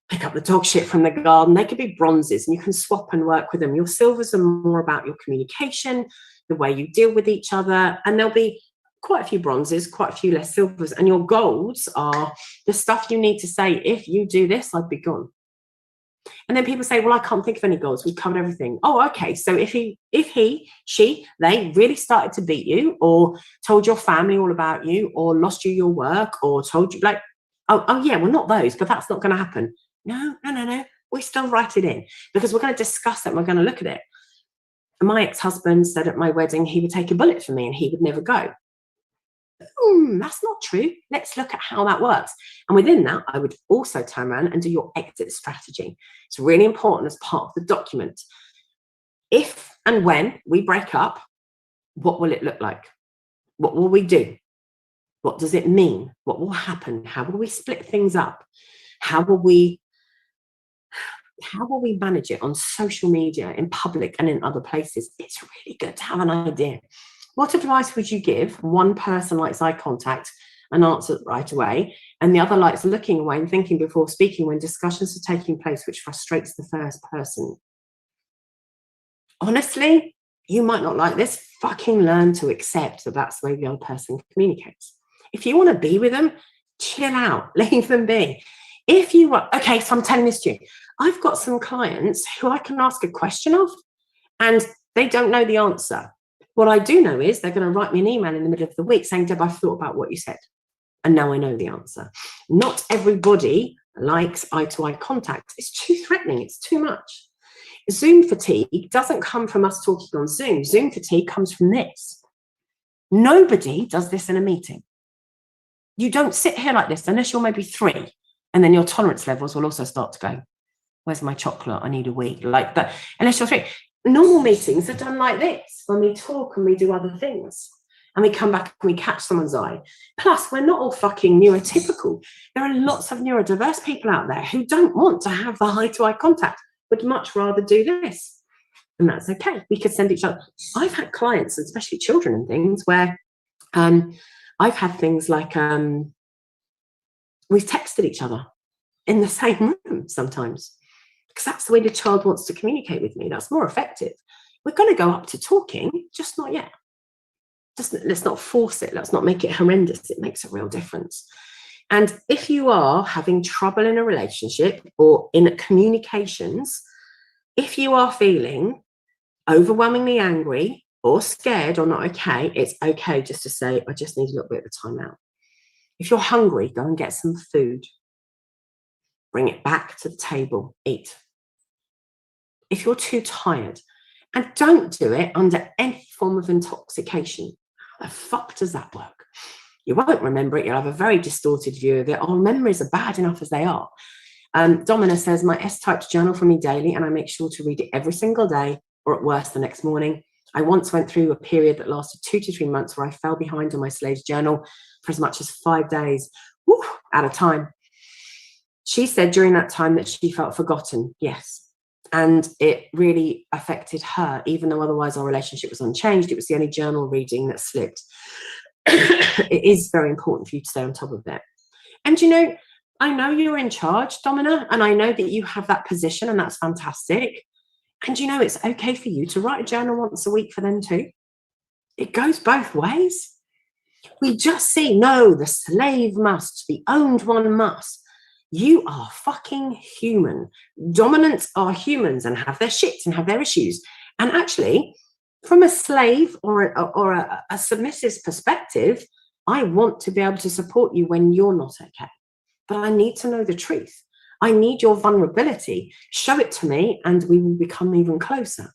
Pick up the dog shit from the garden. They could be bronzes and you can swap and work with them. Your silvers are more about your communication, the way you deal with each other, and there'll be quite a few bronzes, quite a few less silvers, and your golds are the stuff you need to say, if you do this, I'd be gone. And then people say, well, I can't think of any golds. We've covered everything. Oh, okay. So if he, she, they really started to beat you or told your family all about you or lost you your work or told you like, oh yeah, well, not those, but that's not going to happen. No. We still write it in because we're going to discuss it and we're going to look at it. My ex-husband said at my wedding he would take a bullet for me and he would never go. That's not true. Let's look at how that works. And within that, I would also turn around and do your exit strategy. It's really important as part of the document. If and when we break up, what will it look like? What will we do? What does it mean? What will happen? How will we split things up? How will we manage it on social media, in public and in other places? It's really good to have an idea. What advice would you give? One person likes eye contact and answers right away, and the other likes looking away and thinking before speaking when discussions are taking place, which frustrates the first person. Honestly, you might not like this. Fucking learn to accept that that's the way the other person communicates. If you want to be with them, chill out, leave them be. If you want, okay, so I'm telling this to you. I've got some clients who I can ask a question of and they don't know the answer. What I do know is they're going to write me an email in the middle of the week saying, Deb, I've thought about what you said. And now I know the answer. Not everybody likes eye-to-eye contact. It's too threatening. It's too much. Zoom fatigue doesn't come from us talking on Zoom. Zoom fatigue comes from this. Nobody does this in a meeting. You don't sit here like this unless you're maybe 3. And then your tolerance levels will also start to go, where's my chocolate? I need a wee. Like that. Unless you're 3. Normal meetings are done like this when we talk and we do other things. And we come back and we catch someone's eye. Plus, we're not all fucking neurotypical. There are lots of neurodiverse people out there who don't want to have the eye-to-eye contact, would much rather do this. And that's okay. We could send each other. I've had clients, especially children and things, where I've had things like we've texted each other in the same room sometimes, because that's the way the child wants to communicate with me. That's more effective. We're going to go up to talking, just not yet. Let's not force it. Let's not make it horrendous. It makes a real difference. And if you are having trouble in a relationship or in communications, if you are feeling overwhelmingly angry or scared or not okay, it's okay just to say, I just need a little bit of time out. If you're hungry, go and get some food. Bring it back to the table, eat. If you're too tired, and don't do it under any form of intoxication. How the fuck does that work? You won't remember it. You'll have a very distorted view of it. Our memories are bad enough as they are. Domina says, my S-types journal for me daily, and I make sure to read it every single day, or at worst, the next morning. I once went through a period that lasted 2 to 3 months where I fell behind on my slave's journal for as much as 5 days at a time. She said during that time that she felt forgotten. Yes. And it really affected her, even though otherwise our relationship was unchanged. It was the only journal reading that slipped. It is very important for you to stay on top of it. And I know you're in charge, Domina, and I know that you have that position, and that's fantastic. And it's okay for you to write a journal once a week for them too. It goes both ways. We just see, no, the slave must, the owned one must. You are fucking human. Dominants are humans and have their shit and have their issues. And actually, from a slave or a submissive perspective, I want to be able to support you when you're not okay. But I need to know the truth. I need your vulnerability. Show it to me and we will become even closer.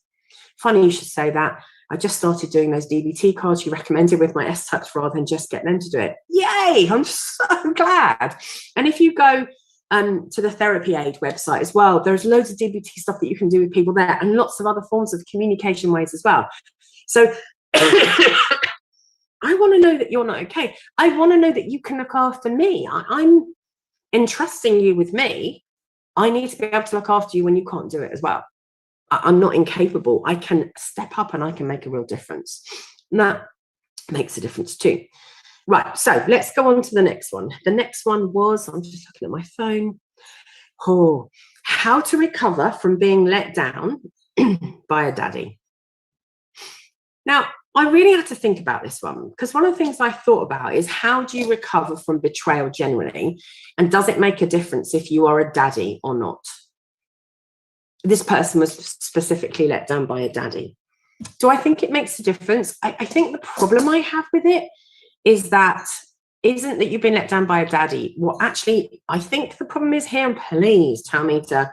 Funny you should say that. I just started doing those DBT cards you recommended with my S-types rather than just getting them to do it. Yay! I'm so glad. And if you go to the Therapy Aid website as well, there's loads of DBT stuff that you can do with people there and lots of other forms of communication ways as well. So I want to know that you're not okay. I want to know that you can look after me. I'm entrusting you with me. I need to be able to look after you when you can't do it as well. I'm not incapable. I can step up and I can make a real difference. And that makes a difference too. Right, so let's go on to the next one. The next one was, I'm just looking at my phone. How to recover from being let down by a daddy. Now, I really had to think about this one because one of the things I thought about is how do you recover from betrayal generally? And does it make a difference if you are a daddy or not? This person was specifically let down by a daddy. Do I think it makes a difference? I think the problem I have with it is that isn't that you've been let down by a daddy. Well, actually, I think the problem is here, and please tell me to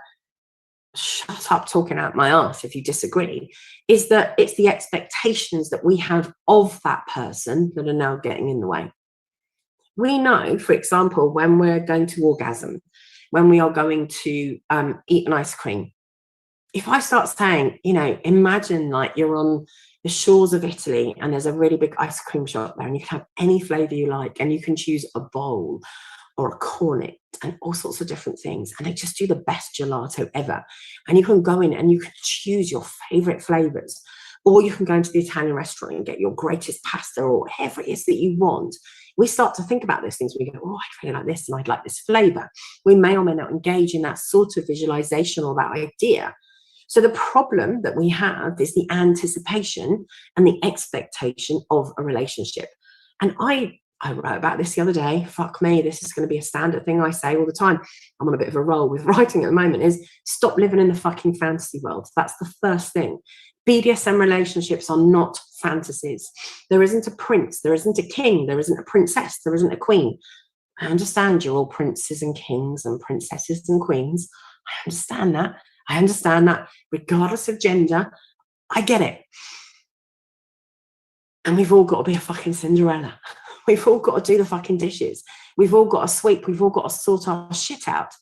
shut up talking out my ass if you disagree, is that it's the expectations that we have of that person that are now getting in the way. We know, for example, when we're going to orgasm, when we are going to eat an ice cream, if I start saying, you know, imagine like you're on the shores of Italy and there's a really big ice cream shop there and you can have any flavor you like and you can choose a bowl or a cornet and all sorts of different things, and they just do the best gelato ever, and you can go in and you can choose your favorite flavors, or you can go into the Italian restaurant and get your greatest pasta or whatever it is that you want. We start to think about those things. We go, oh, I really like this and I'd like this flavor. We may or may not engage in that sort of visualization or that idea. So the problem that we have is the anticipation and the expectation of a relationship. And I wrote about this the other day. Fuck me, this is going to be a standard thing I say all the time. I'm on a bit of a roll with writing at the moment, is stop living in the fucking fantasy world. That's the first thing. BDSM relationships are not fantasies. There isn't a prince, there isn't a king, there isn't a princess, there isn't a queen. I understand you're all princes and kings and princesses and queens. I understand that. I understand that regardless of gender. I get it. And we've all got to be a fucking Cinderella. We've all got to do the fucking dishes. We've all got to sweep. We've all got to sort our shit out.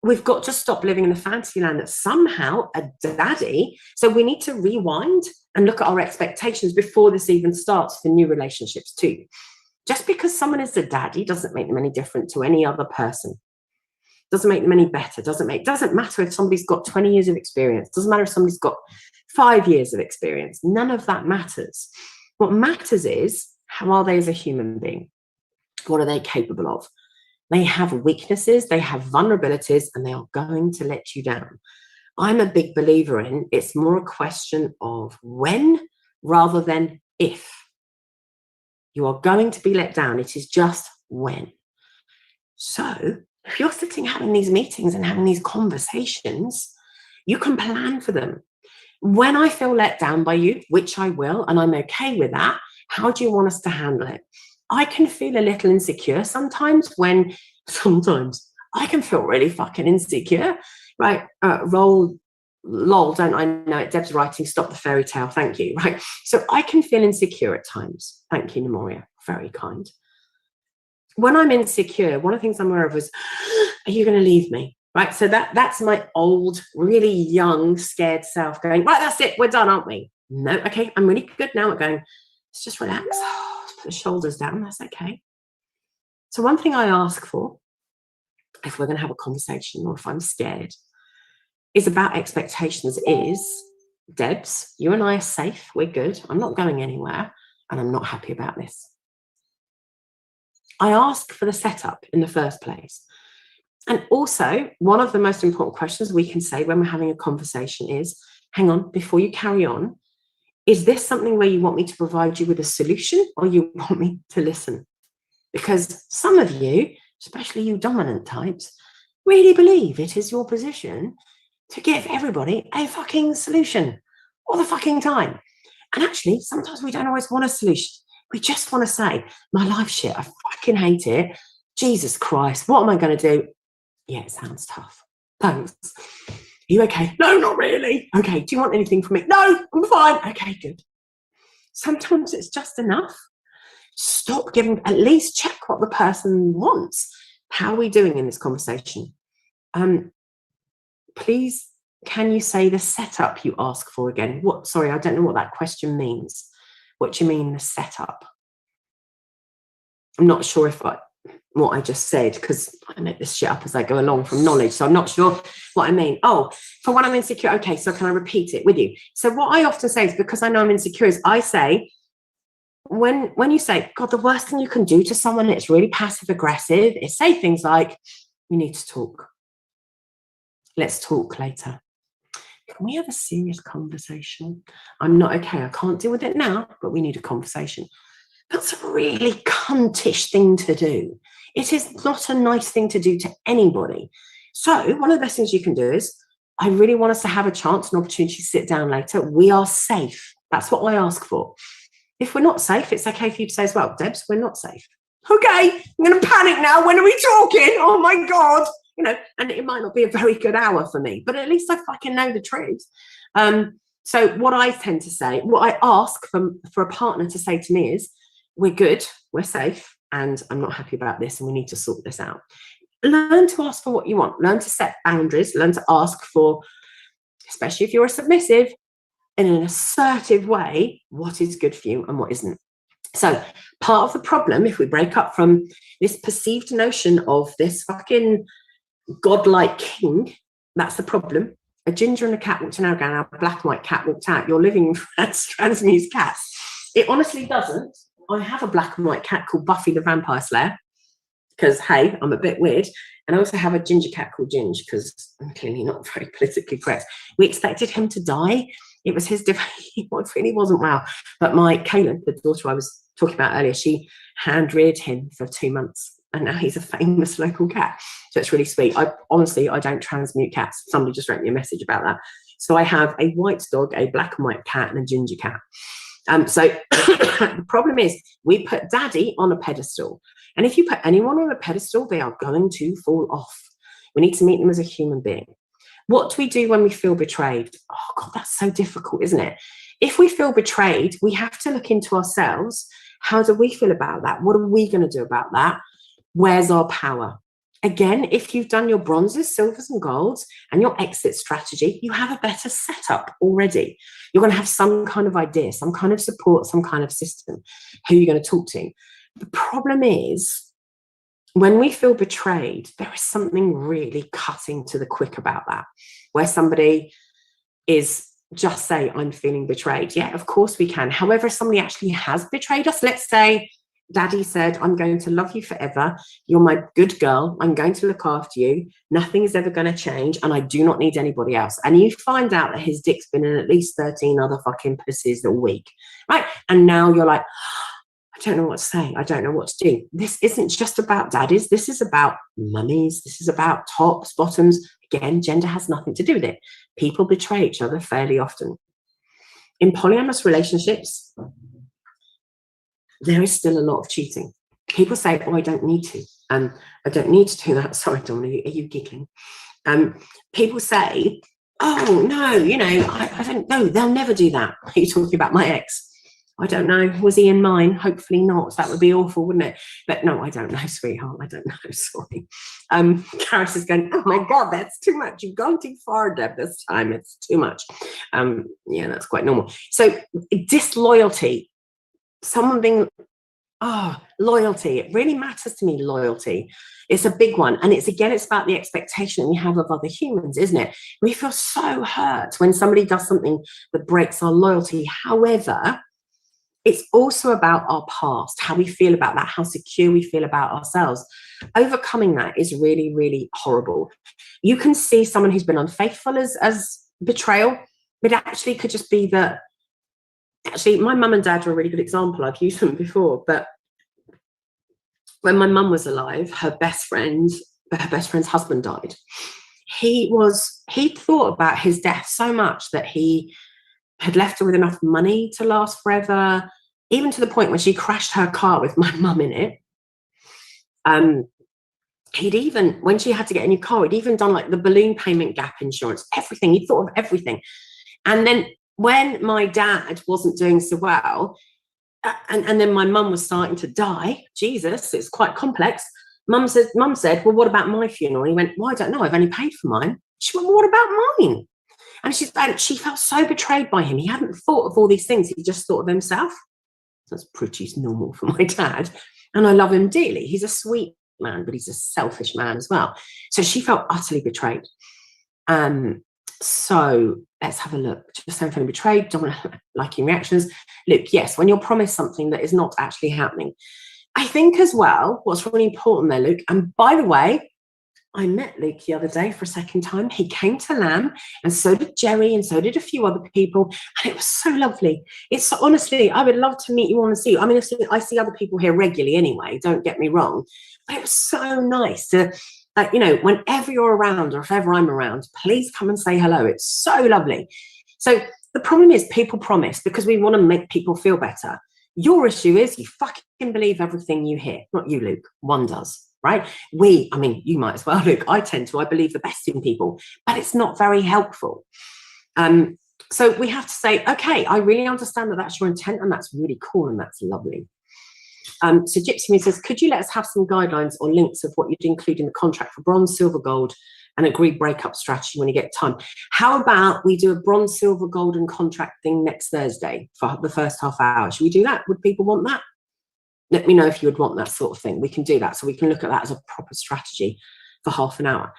We've got to stop living in the fantasy land that somehow a daddy. So we need to rewind and look at our expectations before this even starts for new relationships too. Just because someone is a daddy doesn't make them any different to any other person. Doesn't make them any better. Doesn't matter if somebody's got 20 years of experience. Doesn't matter if somebody's got 5 years of experience. None of that matters. What matters is, how are they as a human being? What are they capable of? They have weaknesses, they have vulnerabilities, and they are going to let you down. I'm a big believer in it's more a question of when rather than if. You are going to be let down. It is just when. So if you're sitting having these meetings and having these conversations, you can plan for them. When I feel let down by you, which I will, and I'm okay with that, how do you want us to handle it? I can feel a little insecure sometimes I can feel really fucking insecure, right? Lol, don't I know it? Deb's writing, stop the fairy tale, thank you, right? So I can feel insecure at times. Thank you, Nemoria, very kind. When I'm insecure, one of the things I'm aware of is, are you going to leave me? Right, so that's my old, really young, scared self going, right, that's it, we're done, aren't we? No, okay, I'm really good now at going, let's just relax, let's put the shoulders down, that's okay. So one thing I ask for, if we're going to have a conversation or if I'm scared, is about expectations is, Debs, you and I are safe, we're good, I'm not going anywhere, and I'm not happy about this. I ask for the setup in the first place. And also, one of the most important questions we can say when we're having a conversation is, hang on, before you carry on, is this something where you want me to provide you with a solution or you want me to listen? Because some of you, especially you dominant types, really believe it is your position to give everybody a fucking solution all the fucking time. And actually, sometimes we don't always want a solution. We just want to say, my life's shit, I fucking hate it. Jesus Christ, what am I going to do? Yeah, it sounds tough. Thanks. Are you okay? No, not really. Okay, do you want anything from me? No, I'm fine. Okay, good. Sometimes it's just enough. Stop giving, at least check what the person wants. How are we doing in this conversation? Please, can you say the setup you ask for again? Sorry, I don't know what that question means. What do you mean, the setup? I'm not sure what I just said, because I make this shit up as I go along from knowledge, so I'm not sure what I mean. Oh, for when I'm insecure, okay, so can I repeat it with you? So what I often say is, because I know I'm insecure, is I say, when you say, God, the worst thing you can do to someone that's really passive aggressive is say things like, we need to talk. Let's talk later. Can we have a serious conversation? I'm not okay, I can't deal with it now, but we need a conversation. That's a really cuntish thing to do. It is not a nice thing to do to anybody. So one of the best things you can do is, I really want us to have a chance, an opportunity to sit down later. We are safe. That's what I ask for. If we're not safe, it's okay for you to say as well, Debs, we're not safe. Okay, I'm going to panic now. When are we talking? Oh my God. you know, and it might not be a very good hour for me, but at least I fucking know the truth. So what I tend to say, what I ask for a partner to say to me is, we're good, we're safe, and I'm not happy about this, and we need to sort this out. Learn to ask for what you want. Learn to set boundaries. Learn to ask for, especially if you're a submissive, in an assertive way, what is good for you and what isn't. So part of the problem, if we break up from this perceived notion of this fucking godlike king, that's the problem. A ginger and a cat walked in our garden, a black and white cat walked out. You're living as transmuse cats. It honestly doesn't. I have a black and white cat called Buffy the Vampire Slayer, because, hey, I'm a bit weird. And I also have a ginger cat called Ginge, because I'm clearly not very politically correct. We expected him to die. It was his he really wasn't well. But my Kaylin, the daughter I was talking about earlier, she hand-reared him for 2 months. And now he's a famous local cat. So it's really sweet. Honestly, I don't transmute cats. Somebody just wrote me a message about that. So I have a white dog, a black and white cat, and a ginger cat. So the problem is we put daddy on a pedestal. And if you put anyone on a pedestal, they are going to fall off. We need to meet them as a human being. What do we do when we feel betrayed? Oh, God, that's so difficult, isn't it? If we feel betrayed, we have to look into ourselves. How do we feel about that? What are we going to do about that? Where's our power? Again, if you've done your bronzes, silvers, and golds and your exit strategy, you have a better setup already. You're going to have some kind of idea, some kind of support, some kind of system, who you're going to talk to. The problem is, when we feel betrayed, there is something really cutting to the quick about that, where somebody is just say, I'm feeling betrayed. Yeah, of course we can. However, if somebody actually has betrayed us, let's say daddy said, I'm going to love you forever. You're my good girl. I'm going to look after you. Nothing is ever going to change. And I do not need anybody else. And you find out that his dick's been in at least 13 other fucking pussies a week, right? And now you're like, I don't know what to say. I don't know what to do. This isn't just about daddies. This is about mummies. This is about tops, bottoms. Again, gender has nothing to do with it. People betray each other fairly often. In polyamorous relationships, there is still a lot of cheating. People say, oh, I don't need to. I don't need to do that. Sorry, Dawn, are you giggling? People say, oh, no, you know, I don't know. They'll never do that. Are you talking about my ex? I don't know. Was he in mine? Hopefully not. That would be awful, wouldn't it? But no, I don't know, sweetheart. I don't know. Sorry. Karis is going, oh my God, that's too much. You've gone too far, Deb, this time. It's too much. Yeah, that's quite normal. So disloyalty, someone being, loyalty. It really matters to me, loyalty. It's a big one. And it's about the expectation we have of other humans, isn't it? We feel so hurt when somebody does something that breaks our loyalty. However, it's also about our past, how we feel about that, how secure we feel about ourselves. Overcoming that is really, really horrible. You can see someone who's been unfaithful as betrayal, but actually could just be that. Actually, my mum and dad are a really good example. I've used them before, but when my mum was alive, her best friend's husband died. He thought about his death so much that he had left her with enough money to last forever, even to the point when she crashed her car with my mum in it. He'd even, when she had to get a new car, he'd even done like the balloon payment gap insurance, everything. He thought of everything. And then when my dad wasn't doing so well, and then my mum was starting to die, Jesus, it's quite complex. Mum said, well, what about my funeral? And he went, well, I don't know. I've only paid for mine. She went, well, what about mine? And she felt so betrayed by him. He hadn't thought of all these things. He just thought of himself. That's pretty normal for my dad. And I love him dearly. He's a sweet man, but he's a selfish man as well. So she felt utterly betrayed. So let's have a look. Just saying, feeling betrayed, don't want to liking reactions. Look, yes, when you're promised something that is not actually happening. I think as well, what's really important there, Luke, and by the way, I met Luke the other day for a second time. He came to Lamb, and so did Jerry, and so did a few other people, and it was so lovely. It's honestly, I would love to meet you all and see you. I mean, I see other people here regularly anyway, don't get me wrong, but it was so nice to, you know, whenever you're around or if ever I'm around, please come and say hello. It's so lovely. So the problem is people promise because we want to make people feel better. Your issue is you fucking believe everything you hear. Not you, Luke. One does. right? I mean, you might as well, look, I believe the best in people, but it's not very helpful. So we have to say, okay, I really understand that that's your intent, and that's really cool, and that's lovely. So Gypsy Me says, could you let us have some guidelines or links of what you'd include in the contract for bronze, silver, gold, and agreed breakup strategy when you get time? How about we do a bronze, silver, golden contract thing next Thursday for the first half hour? Should we do that? Would people want that? Let me know if you would want that sort of thing. We can do that. So we can look at that as a proper strategy for half an hour.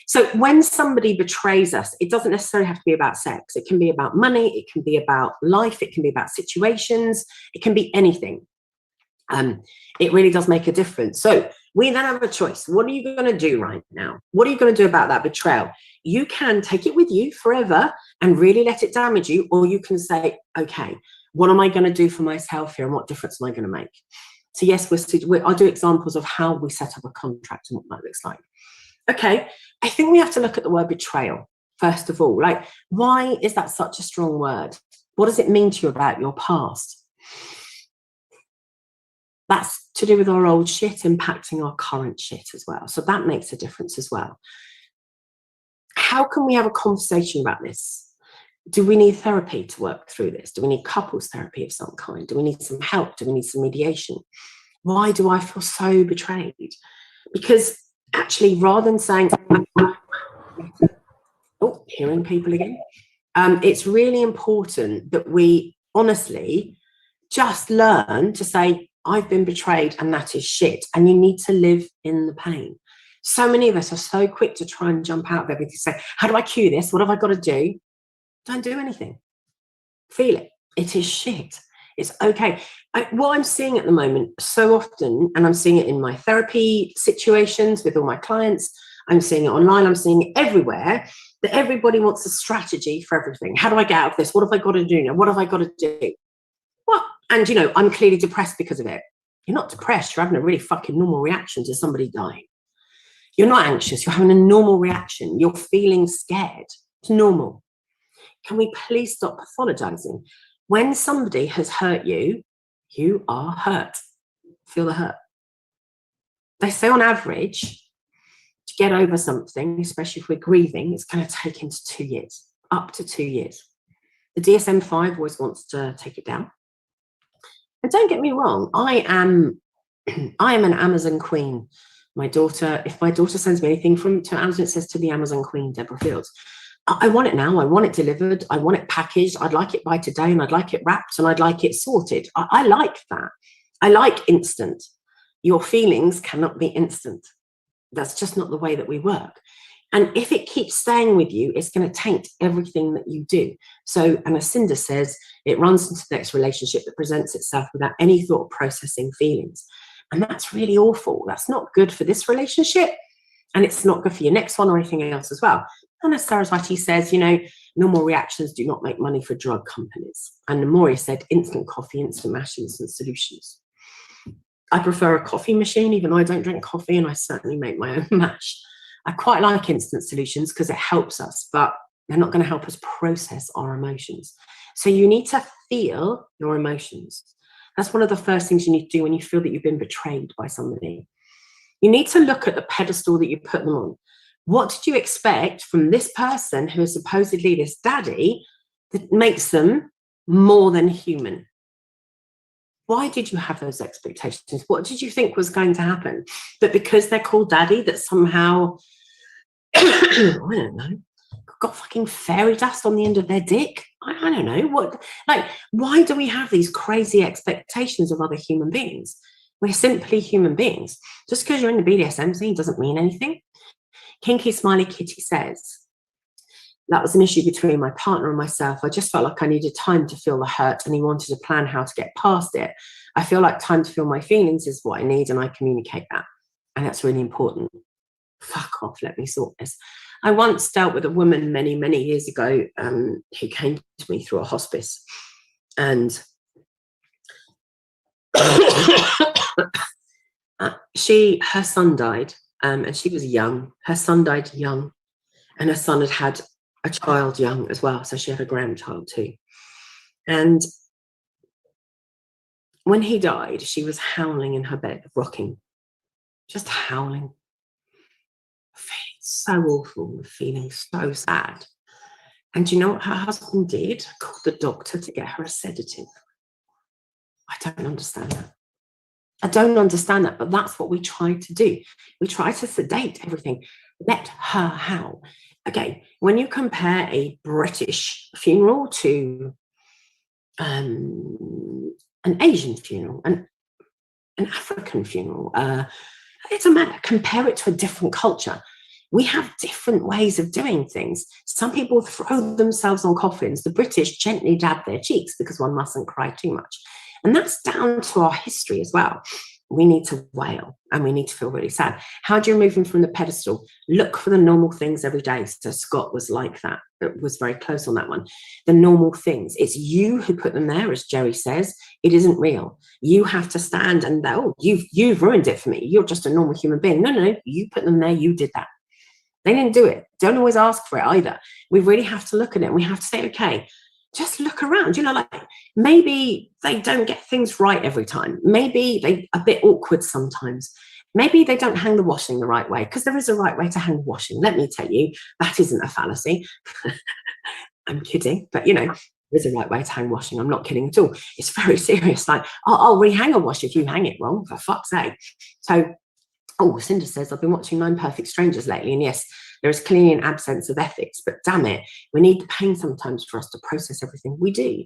So when somebody betrays us, it doesn't necessarily have to be about sex. It can be about money. It can be about life. It can be about situations. It can be anything. It really does make a difference. So we then have a choice. What are you going to do right now? What are you going to do about that betrayal? You can take it with you forever and really let it damage you, or you can say, okay, what am I going to do for myself here, and what difference am I going to make? So yes, I'll do examples of how we set up a contract and what that looks like. Okay, I think we have to look at the word betrayal, first of all. Like, why is that such a strong word? What does it mean to you about your past? That's to do with our old shit impacting our current shit as well. So that makes a difference as well. How can we have a conversation about this? Do we need therapy to work through this? Do we need couples therapy of some kind? Do we need some help? Do we need some mediation? Why do I feel so betrayed? Because actually, rather than saying, oh, hearing people again, it's really important that we honestly just learn to say, I've been betrayed and that is shit. And you need to live in the pain. So many of us are so quick to try and jump out of everything. Say, how do I cue this? What have I got to do? Don't do anything. Feel it. It is shit. It's okay. What I'm seeing at the moment so often, and I'm seeing it in my therapy situations with all my clients, I'm seeing it online, I'm seeing it everywhere, that everybody wants a strategy for everything. How do I get out of this? What have I got to do now? What have I got to do? What? And, you know, I'm clearly depressed because of it. You're not depressed. You're having a really fucking normal reaction to somebody dying. You're not anxious. You're having a normal reaction. You're feeling scared. It's normal. Can we please stop pathologizing? When somebody has hurt you, you are hurt. Feel the hurt. They say on average, to get over something, especially if we're grieving, it's going to take into 2 years, up to 2 years. The DSM-5 always wants to take it down. And don't get me wrong, I am an Amazon queen. If my daughter sends me anything to Amazon, it says to the Amazon queen, Deborah Fields. I want it now. I want it delivered. I want it packaged. I'd like it by today, and I'd like it wrapped, and I'd like it sorted. I like that. I like instant. Your feelings cannot be instant. That's just not the way that we work. And if it keeps staying with you, it's going to taint everything that you do. So, and as Cinder says, it runs into the next relationship that presents itself without any thought of processing feelings. And that's really awful. That's not good for this relationship. And it's not good for your next one or anything else as well. And as Saraswati says, you know, normal reactions do not make money for drug companies. And Namori said, instant coffee, instant mash, instant solutions. I prefer a coffee machine, even though I don't drink coffee, and I certainly make my own mash. I quite like instant solutions because it helps us, but they're not going to help us process our emotions. So you need to feel your emotions. That's one of the first things you need to do when you feel that you've been betrayed by somebody. You need to look at the pedestal that you put them on. What did you expect from this person who is supposedly this daddy that makes them more than human? Why did you have those expectations? What did you think was going to happen? That because they're called daddy, that somehow, I don't know, got fucking fairy dust on the end of their dick? I don't know. What? Like, why do we have these crazy expectations of other human beings? We're simply human beings. Just because you're in the BDSM scene doesn't mean anything. Kinky Smiley Kitty says, that was an issue between my partner and myself. I just felt like I needed time to feel the hurt, and he wanted to plan how to get past it. I feel like time to feel my feelings is what I need, and I communicate that. And that's really important. Fuck off, let me sort this. I once dealt with a woman many, many years ago who came to me through a hospice. And her son died, and she was young. Her son died young, and her son had a child young as well, so she had a grandchild too. And when he died, she was howling in her bed, rocking. just howling, feeling so awful, feeling so sad. And do you know what her husband did? Called the doctor to get her a sedative. I don't understand that. I don't understand that, but that's what we try to do. We try to sedate everything. Let her howl. Okay, when you compare a British funeral to an Asian funeral, an African funeral, it's a matter, compare it to a different culture. We have different ways of doing things. Some people throw themselves on coffins. The British gently dab their cheeks because one mustn't cry too much. And that's down to our history as well. We need to wail and we need to feel really sad. How do you remove them from the pedestal? Look for the normal things every day. So Scott was like that. It was very close on that one. The normal things. It's you who put them there, as Jerry says. It isn't real. You have to stand and, oh, you've ruined it for me. You're just a normal human being. No. You put them there. You did that. They didn't do it. Don't always ask for it either. We really have to look at it. We have to say, okay, just look around. You know, like maybe they don't get things right every time. Maybe they're a bit awkward sometimes. Maybe they don't hang the washing the right way, because there is a right way to hang the washing. Let me tell you, that isn't a fallacy. I'm kidding, but you know, there's a right way to hang washing. I'm not kidding at all. It's very serious. Like, I'll rehang a wash if you hang it wrong, for fuck's sake. So, oh, Cinder says, I've been watching 9 Perfect Strangers lately, and yes, there is clearly an absence of ethics, but damn it, we need the pain sometimes for us to process everything we do.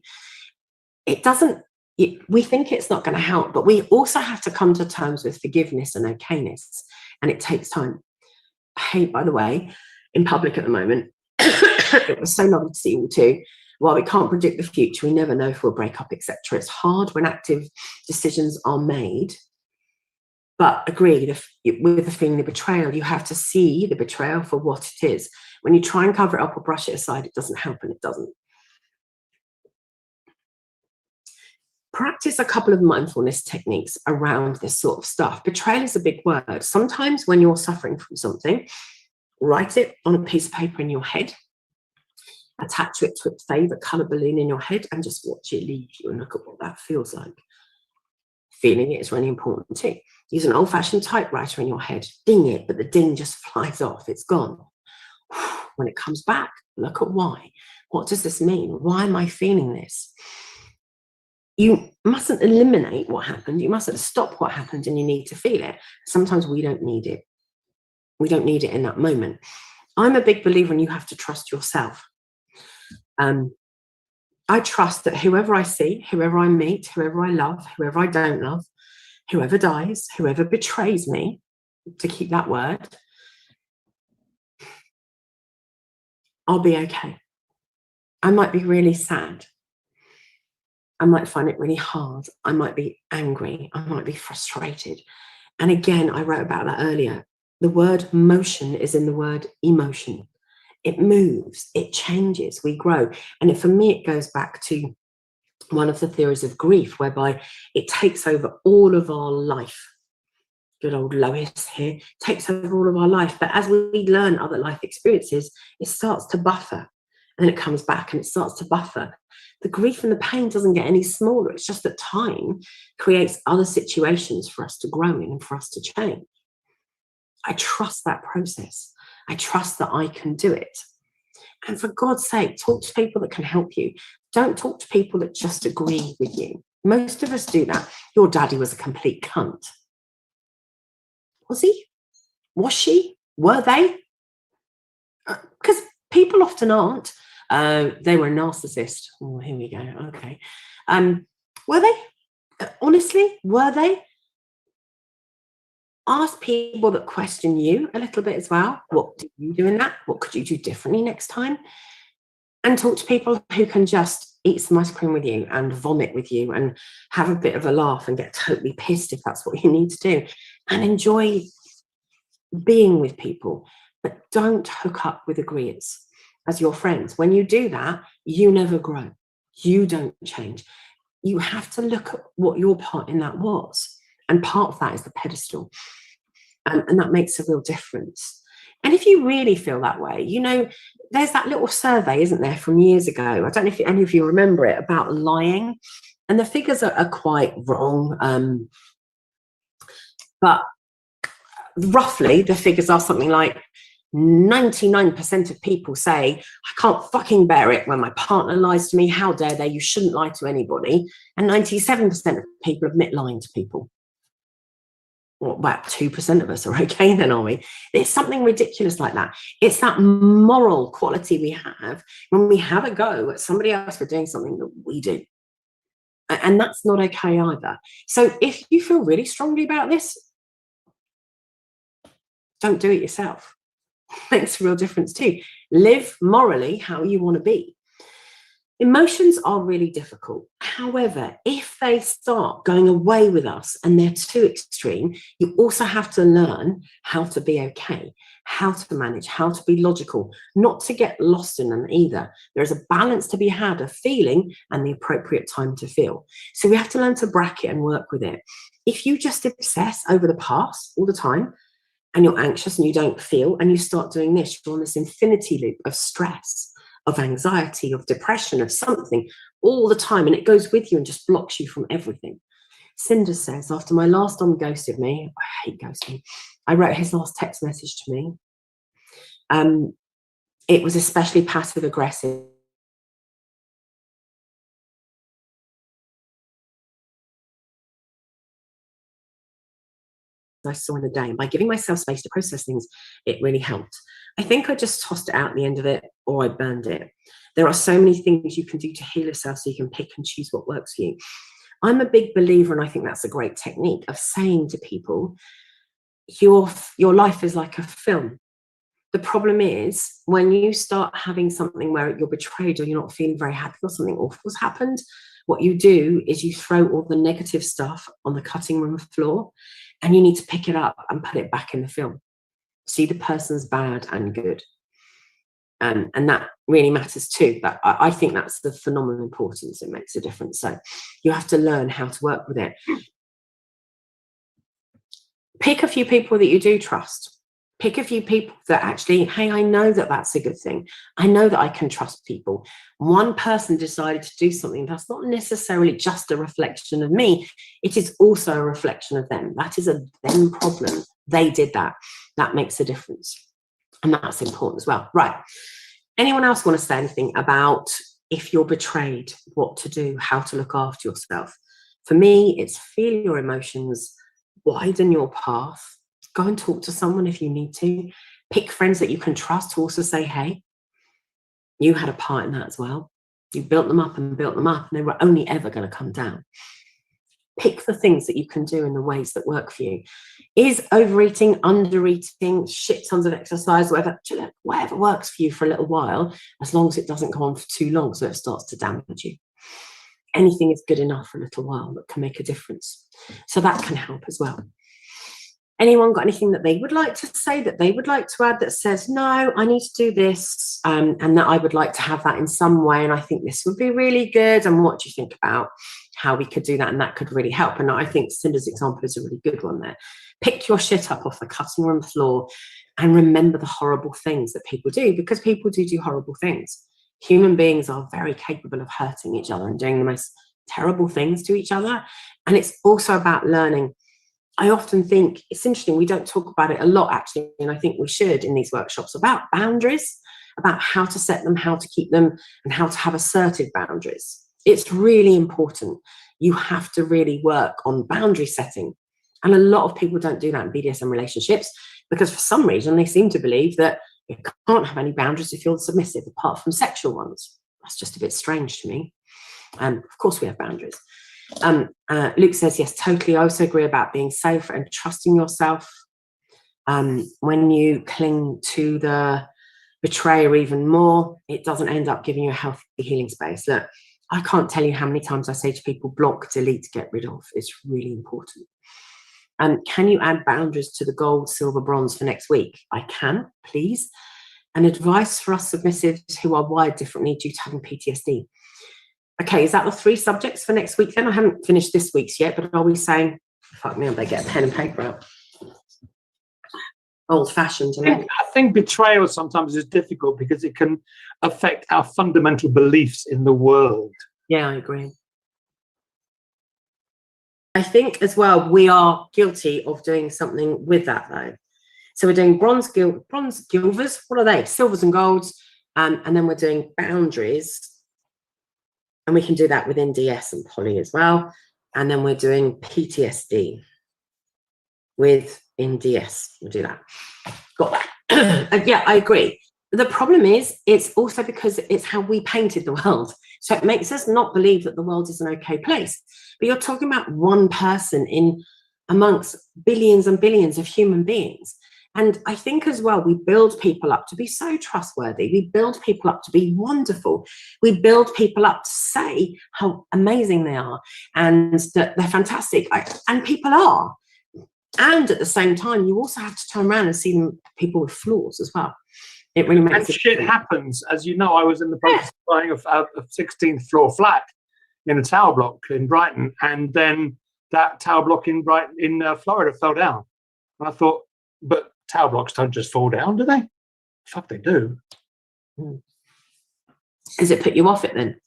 It doesn't, we think it's not going to help, but we also have to come to terms with forgiveness and okayness, and it takes time. Hey, by the way, in public at the moment, it was so lovely to see you all too. While we can't predict the future, we never know if we'll break up, etc. It's hard when active decisions are made. But agreed, with the feeling of betrayal, you have to see the betrayal for what it is. When you try and cover it up or brush it aside, it doesn't help, and it doesn't. Practice a couple of mindfulness techniques around this sort of stuff. Betrayal is a big word. Sometimes when you're suffering from something, write it on a piece of paper in your head, attach it to a favorite color balloon in your head, and just watch it leave you and look at what that feels like. Feeling it is really important too. Use an old-fashioned typewriter in your head. Ding it, but the ding just flies off. It's gone. When it comes back, look at why. What does this mean? Why am I feeling this? You mustn't eliminate what happened. You mustn't stop what happened, and you need to feel it. Sometimes we don't need it. We don't need it in that moment. I'm a big believer in you have to trust yourself. I trust that whoever I see, whoever I meet, whoever I love, whoever I don't love, whoever dies, whoever betrays me, to keep that word, I'll be okay. I might be really sad. I might find it really hard. I might be angry. I might be frustrated. And again, I wrote about that earlier. The word motion is in the word emotion. It moves, it changes, we grow. And for me, it goes back to one of the theories of grief, whereby it takes over all of our life. Good old Lois here, takes over all of our life. But as we learn other life experiences, it starts to buffer, and it comes back and it starts to buffer. The grief and the pain doesn't get any smaller. It's just that time creates other situations for us to grow in and for us to change. I trust that process. I trust that I can do it. And for God's sake, talk to people that can help you. Don't talk to people that just agree with you. Most of us do that. Your daddy was a complete cunt. Was he? Was she? Were they? Because people often aren't. They were a narcissist. Oh, here we go. Okay. Were they? Honestly, were they? Ask people that question you a little bit as well. What did you do in that? What could you do differently next time? And talk to people who can just eat some ice cream with you and vomit with you and have a bit of a laugh and get totally pissed if that's what you need to do, and enjoy being with people. But don't hook up with agreeers as your friends. When you do that, you never grow. You don't change. You have to look at what your part in that was. And part of that is the pedestal. And that makes a real difference. And if you really feel that way, you know, there's that little survey, isn't there, from years ago? I don't know if any of you remember it, about lying. And the figures are quite wrong. But roughly the figures are something like 99% of people say, I can't fucking bear it when my partner lies to me. How dare they? You shouldn't lie to anybody. And 97% of people admit lying to people. Well, about 2% of us are okay then, are we? It's something ridiculous like that. It's that moral quality we have when we have a go at somebody else for doing something that we do. And that's not okay either. So if you feel really strongly about this, don't do it yourself. Makes a real difference too. Live morally how you want to be. Emotions are really difficult. However, if they start going away with us and they're too extreme, you also have to learn how to be okay, how to manage, how to be logical, not to get lost in them either. There's a balance to be had of feeling and the appropriate time to feel. So we have to learn to bracket and work with it. If you just obsess over the past all the time, and you're anxious and you don't feel, and you start doing this, you're on this infinity loop of stress, of anxiety, of depression, of something all the time, and it goes with you and just blocks you from everything. Cinder says, after my last Dom ghosted me, I hate ghosting, I wrote his last text message to me. It was especially passive aggressive. I saw in the day, and by giving myself space to process things, it really helped. I think I just tossed it out at the end of it, or I burned it. There are so many things you can do to heal yourself, so you can pick and choose what works for you. I'm a big believer, and I think that's a great technique of saying to people, your life is like a film. The problem is when you start having something where you're betrayed or you're not feeling very happy or something awful's happened, what you do is you throw all the negative stuff on the cutting room floor, and you need to pick it up and put it back in the film. See the person's bad and good. And that really matters too. But I think that's the phenomenal importance. It makes a difference. So you have to learn how to work with it. Pick a few people that you do trust. Pick a few people that actually, hey, I know that that's a good thing. I know that I can trust people. One person decided to do something that's not necessarily just a reflection of me. It is also a reflection of them. That is a them problem. They did that. That makes a difference. And that's important as well. Right. Anyone else want to say anything about if you're betrayed, what to do, how to look after yourself? For me, it's feel your emotions, widen your path, go and talk to someone if you need to. Pick friends that you can trust to also say, hey, you had a part in that as well. You built them up and built them up, and they were only ever going to come down. Pick the things that you can do in the ways that work for you. Is overeating, undereating, shit tons of exercise, whatever works for you for a little while, as long as it doesn't go on for too long so it starts to damage you. Anything is good enough for a little while that can make a difference. So that can help as well. Anyone got anything that they would like to say, that they would like to add, that says, no, I need to do this, and that I would like to have that in some way, and I think this would be really good, and what do you think about how we could do that, and that could really help? And I think Cinder's example is a really good one there. Pick your shit up off the cutting room floor and remember the horrible things that people do, because people do horrible things. Human beings are very capable of hurting each other and doing the most terrible things to each other. And it's also about learning. I often think it's interesting, we don't talk about it a lot actually, and I think we should in these workshops, about boundaries, about how to set them, how to keep them, and how to have assertive boundaries. It's really important. You have to really work on boundary setting. And a lot of people don't do that in BDSM relationships because for some reason they seem to believe that you can't have any boundaries if you're submissive, apart from sexual ones. That's just a bit strange to me. Of course we have boundaries. Luke says, yes, totally. I also agree about being safe and trusting yourself. When you cling to the betrayer even more, it doesn't end up giving you a healthy healing space. Look, I can't tell you how many times I say to people, block, delete, get rid of. It's really important. Can you add boundaries to the gold, silver, bronze for next week? I can, please. And advice for us submissives who are wired differently due to having PTSD. Okay, is that the 3 subjects for next week then? I haven't finished this week's yet, but are we saying, fuck me, I better get a pen and paper out. Old-fashioned. I think betrayal sometimes is difficult because it can affect our fundamental beliefs in the world. Yeah, I agree. I think as well, we are guilty of doing something with that though. So we're doing bronze gilvers. What are they? Silvers and golds. And then we're doing boundaries. And we can do that within DS and poly as well. And then we're doing PTSD within DS. We'll do that. Got that. Yeah, I agree. The problem is, it's also because it's how we painted the world. So it makes us not believe that the world is an okay place. But you're talking about one person in amongst billions and billions of human beings. And I think as well, we build people up to be so trustworthy. We build people up to be wonderful. We build people up to say how amazing they are and that they're fantastic. And people are. And at the same time, you also have to turn around and see them, people with flaws as well. It really makes and shit happens. As you know, I was in the process of buying a 16th floor flat in a tower block in Brighton, and then that tower block in Florida fell down. And I thought, but tower blocks don't just fall down, do they? Fuck, they do. Does it put you off it then?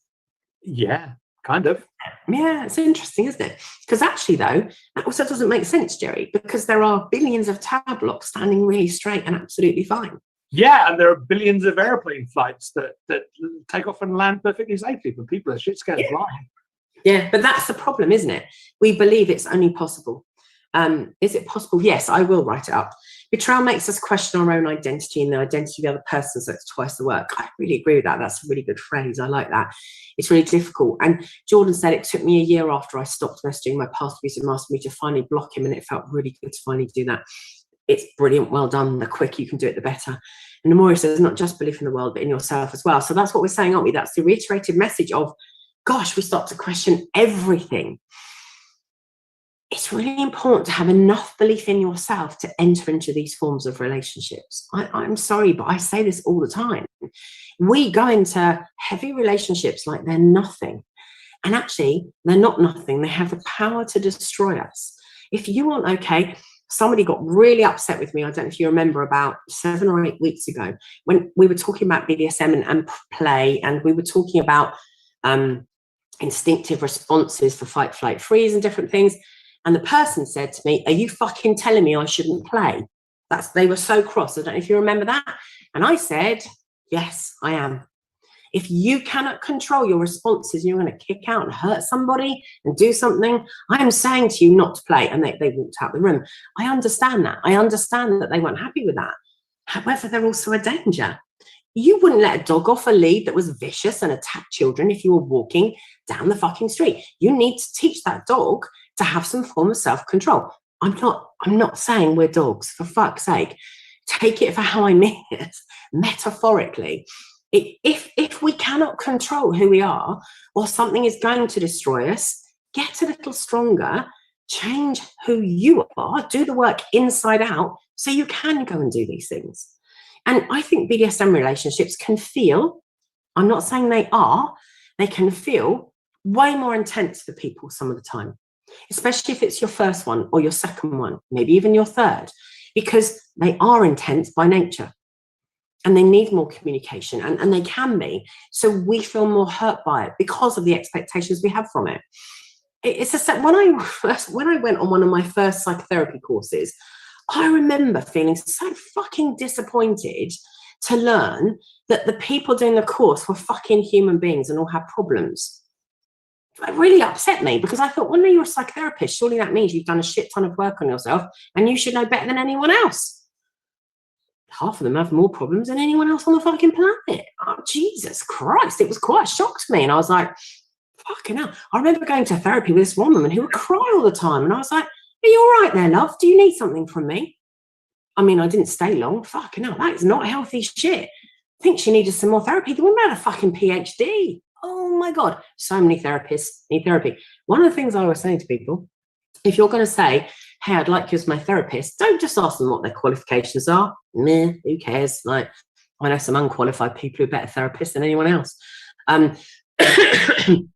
Yeah, kind of. Yeah, it's interesting, isn't it? Because actually, though, that also doesn't make sense, Jerry, because there are billions of tower blocks standing really straight and absolutely fine. Yeah, and there are billions of airplane flights that take off and land perfectly safely, but people are shit scared of flying. Yeah, but that's the problem, isn't it? We believe it's only possible. Is it possible? Yes, I will write it up. Betrayal makes us question our own identity and the identity of the other person, so it's twice the work. I really agree with that. That's a really good phrase. I like that. It's really difficult. And Jordan said it took me a year after I stopped messaging my past abusive master me to finally block him, and it felt really good to finally do that. It's brilliant. Well done. The quicker you can do it, the better. And the more he says, not just belief in the world, but in yourself as well. So that's what we're saying, aren't we? That's the reiterated message of, gosh, we start to question everything. It's really important to have enough belief in yourself to enter into these forms of relationships. I'm sorry, but I say this all the time. We go into heavy relationships like they're nothing. And actually, they're not nothing. They have the power to destroy us. If you aren't okay, somebody got really upset with me. I don't know if you remember, about 7 or 8 weeks ago, when we were talking about BDSM and play, and we were talking about instinctive responses for fight, flight, freeze and different things. And the person said to me, "Are you fucking telling me I shouldn't play?" They were so cross. I don't know if you remember that. And I said, yes, I am. If you cannot control your responses, you're going to kick out and hurt somebody and do something, I am saying to you not to play. And they walked out the room. I understand that. I understand that they weren't happy with that. However, they're also a danger. You wouldn't let a dog off a lead that was vicious and attacked children if you were walking down the fucking street. You need to teach that dog to have some form of self-control. I'm not saying we're dogs, for fuck's sake. Take it for how I mean it, metaphorically. If we cannot control who we are, or something is going to destroy us, get a little stronger, change who you are, do the work inside out so you can go and do these things. And I think BDSM relationships can feel, I'm not saying they can feel way more intense for people some of the time, especially if it's your first one or your second one, maybe even your third, because they are intense by nature. And they need more communication, and they can be. So we feel more hurt by it because of the expectations we have from it. When I went on one of my first psychotherapy courses, I remember feeling so fucking disappointed to learn that the people doing the course were fucking human beings and all had problems. It really upset me, because I thought, well, no, you're a psychotherapist. Surely that means you've done a shit ton of work on yourself and you should know better than anyone else. Half of them have more problems than anyone else on the fucking planet. Oh, Jesus Christ. It was quite a shock to me. And I was like, fucking hell. I remember going to therapy with this one woman who would cry all the time. And I was like, are you all right there, love? Do you need something from me? I mean, I didn't stay long. Fucking hell, that is not healthy shit. I think she needed some more therapy. The woman had a fucking PhD. Oh my God. So many therapists need therapy. One of the things I always say to people, if you're going to say, hey, I'd like you as my therapist, don't just ask them what their qualifications are. Meh, who cares? Like, I know some unqualified people who are better therapists than anyone else.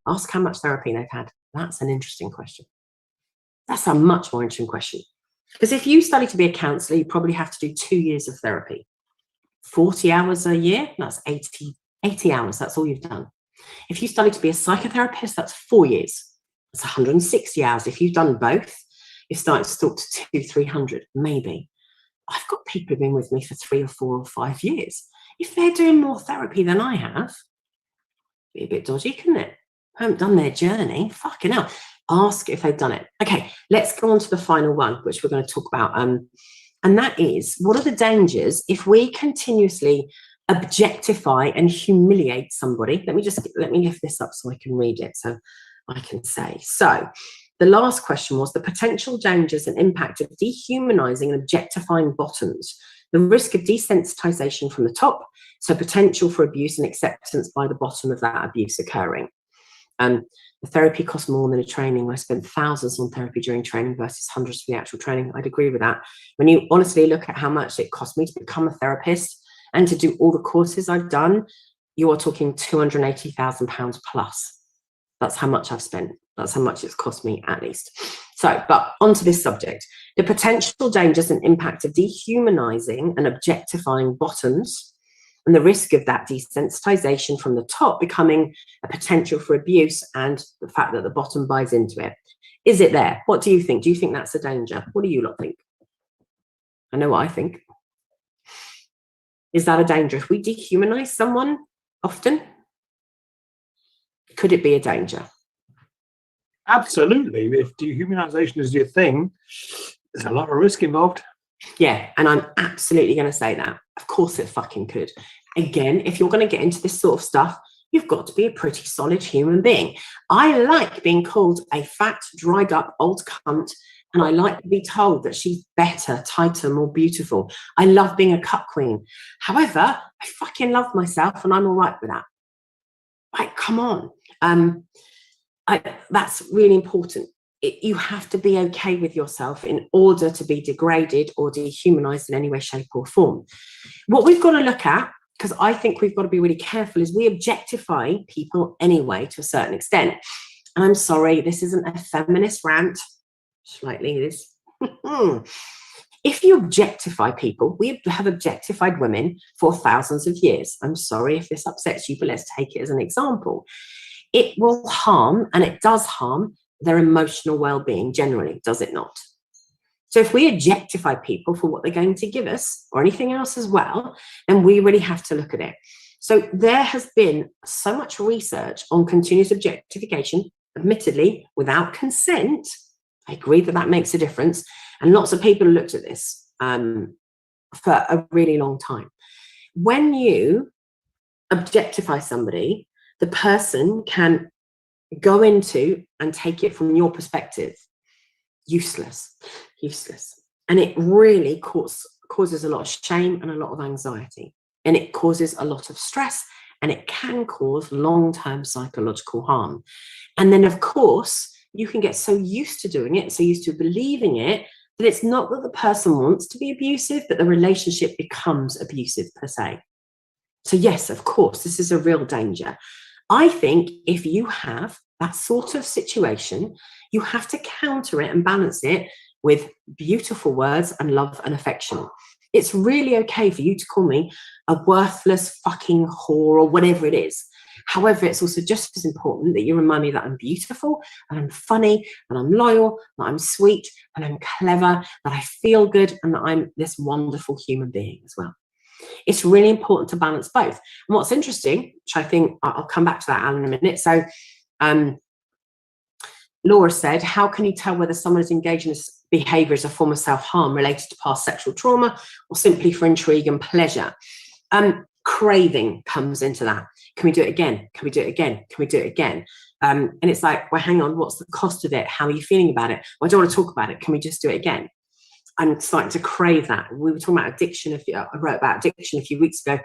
Ask how much therapy they've had. That's an interesting question. That's a much more interesting question. Because if you study to be a counsellor, you probably have to do 2 years of therapy. 40 hours a year, that's 80 hours. That's all you've done. If you study to be a psychotherapist, that's 4 years. That's 160 hours. If you've done both, you're starting to talk to 200-300, maybe. I've got people who've been with me for 3 or 4 or 5 years. If they're doing more therapy than I have, be a bit dodgy, couldn't it? Haven't done their journey. Fucking hell. Ask if they've done it. Okay, let's go on to the final one, which we're going to talk about. And that is, what are the dangers if we continuously objectify and humiliate somebody? Let me lift this up so I can read it, so I can say. So the last question was the potential dangers and impact of dehumanizing and objectifying bottoms, the risk of desensitization from the top, so potential for abuse and acceptance by the bottom of that abuse occurring. The therapy costs more than a training. I spent thousands on therapy during training versus hundreds for the actual training. I'd agree with that. When you honestly look at how much it cost me to become a therapist and to do all the courses I've done, you are talking £280,000 plus. That's how much I've spent. That's how much it's cost me, at least. So, but onto this subject, the potential dangers and impact of dehumanizing and objectifying bottoms, and the risk of that desensitization from the top becoming a potential for abuse, and the fact that the bottom buys into it. Is it there? What do you think? Do you think that's a danger? What do you lot think? I know what I think. Is that a danger? If we dehumanize someone often, could it be a danger? Absolutely. If dehumanization is your thing, there's a lot of risk involved. Yeah, and I'm absolutely going to say that. Of course it fucking could. Again, if you're going to get into this sort of stuff, you've got to be a pretty solid human being. I like being called a fat, dried up old cunt, and I like to be told that she's better, tighter, more beautiful. I love being a cut queen. However, I fucking love myself, and I'm all right with that. Like, come on. That's really important. You have to be okay with yourself in order to be degraded or dehumanized in any way, shape, or form. What we've got to look at, because I think we've got to be really careful, is we objectify people anyway to a certain extent. And I'm sorry, this isn't a feminist rant. Slightly it is. If you objectify people, we have objectified women for thousands of years. I'm sorry if this upsets you, but let's take it as an example. It will harm, and it does harm, their emotional well-being generally, does it not? So if we objectify people for what they're going to give us, or anything else as well, then we really have to look at it. So there has been so much research on continuous objectification, admittedly without consent. I agree that that makes a difference, and lots of people looked at this for a really long time. When you objectify somebody, the person can go into and take it from your perspective. Useless. And it really causes a lot of shame and a lot of anxiety. And it causes a lot of stress, and it can cause long-term psychological harm. And then, of course, you can get so used to doing it, so used to believing it, that it's not that the person wants to be abusive, but the relationship becomes abusive per se. So yes, of course, this is a real danger. I think if you have that sort of situation, you have to counter it and balance it with beautiful words and love and affection. It's really okay for you to call me a worthless fucking whore or whatever it is. However, it's also just as important that you remind me that I'm beautiful, and I'm funny, and I'm loyal, that I'm sweet, and I'm clever, that I feel good, and that I'm this wonderful human being as well. It's really important to balance both. And what's interesting, which I think I'll come back to that, Alan, in a minute. So Laura said, how can you tell whether someone is engaged in this behavior as a form of self-harm related to past sexual trauma or simply for intrigue and pleasure? Craving comes into that. Can we do it again? Can we do it again? Can we do it again? And it's like, well, hang on, what's the cost of it? How are you feeling about it? Well, I don't want to talk about it. Can we just do it again? I'm starting to crave that. We were talking about addiction. I wrote about addiction a few weeks ago.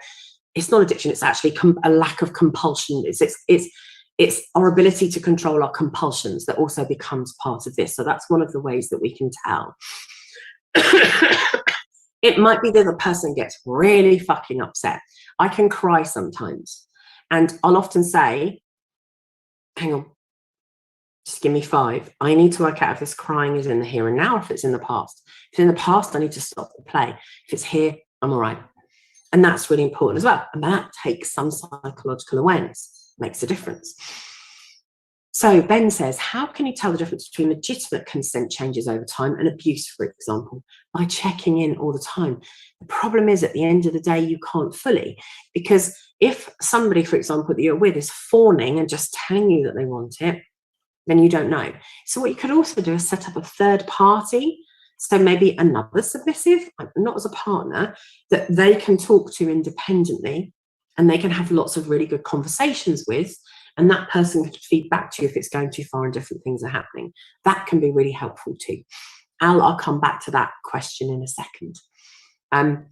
It's not addiction. It's actually a lack of compulsion. It's our ability to control our compulsions that also becomes part of this. So that's one of the ways that we can tell. It might be that the person gets really fucking upset. I can cry sometimes. And I'll often say, hang on, just give me 5. I need to work out if this crying is in the here and now, or if it's in the past. If it's in the past, I need to stop the play. If it's here, I'm all right. And that's really important as well. And that takes some psychological awareness, makes a difference. So Ben says, how can you tell the difference between legitimate consent changes over time and abuse, for example? By checking in all the time. The problem is, at the end of the day, you can't fully, because if somebody, for example, that you're with is fawning and just telling you that they want it, then you don't know. So what you could also do is set up a third party. So maybe another submissive, not as a partner, that they can talk to independently, and they can have lots of really good conversations with, and that person can feed back to you if it's going too far and different things are happening. That can be really helpful too. I'll come back to that question in a second.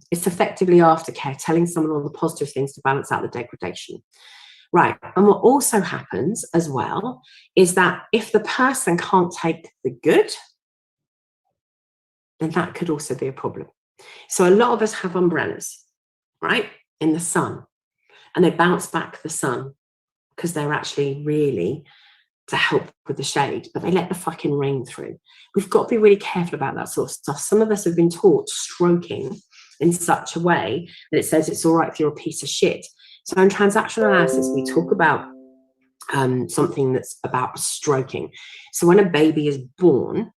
It's effectively aftercare, telling someone all the positive things to balance out the degradation. Right, and what also happens as well is that if the person can't take the good, then that could also be a problem. So a lot of us have umbrellas, right, in the sun, and they bounce back the sun because they're actually really to help with the shade, but they let the fucking rain through. We've got to be really careful about that sort of stuff. Some of us have been taught stroking in such a way that it says it's all right if you're a piece of shit. So in transactional analysis, we talk about something that's about stroking. So when a baby is born,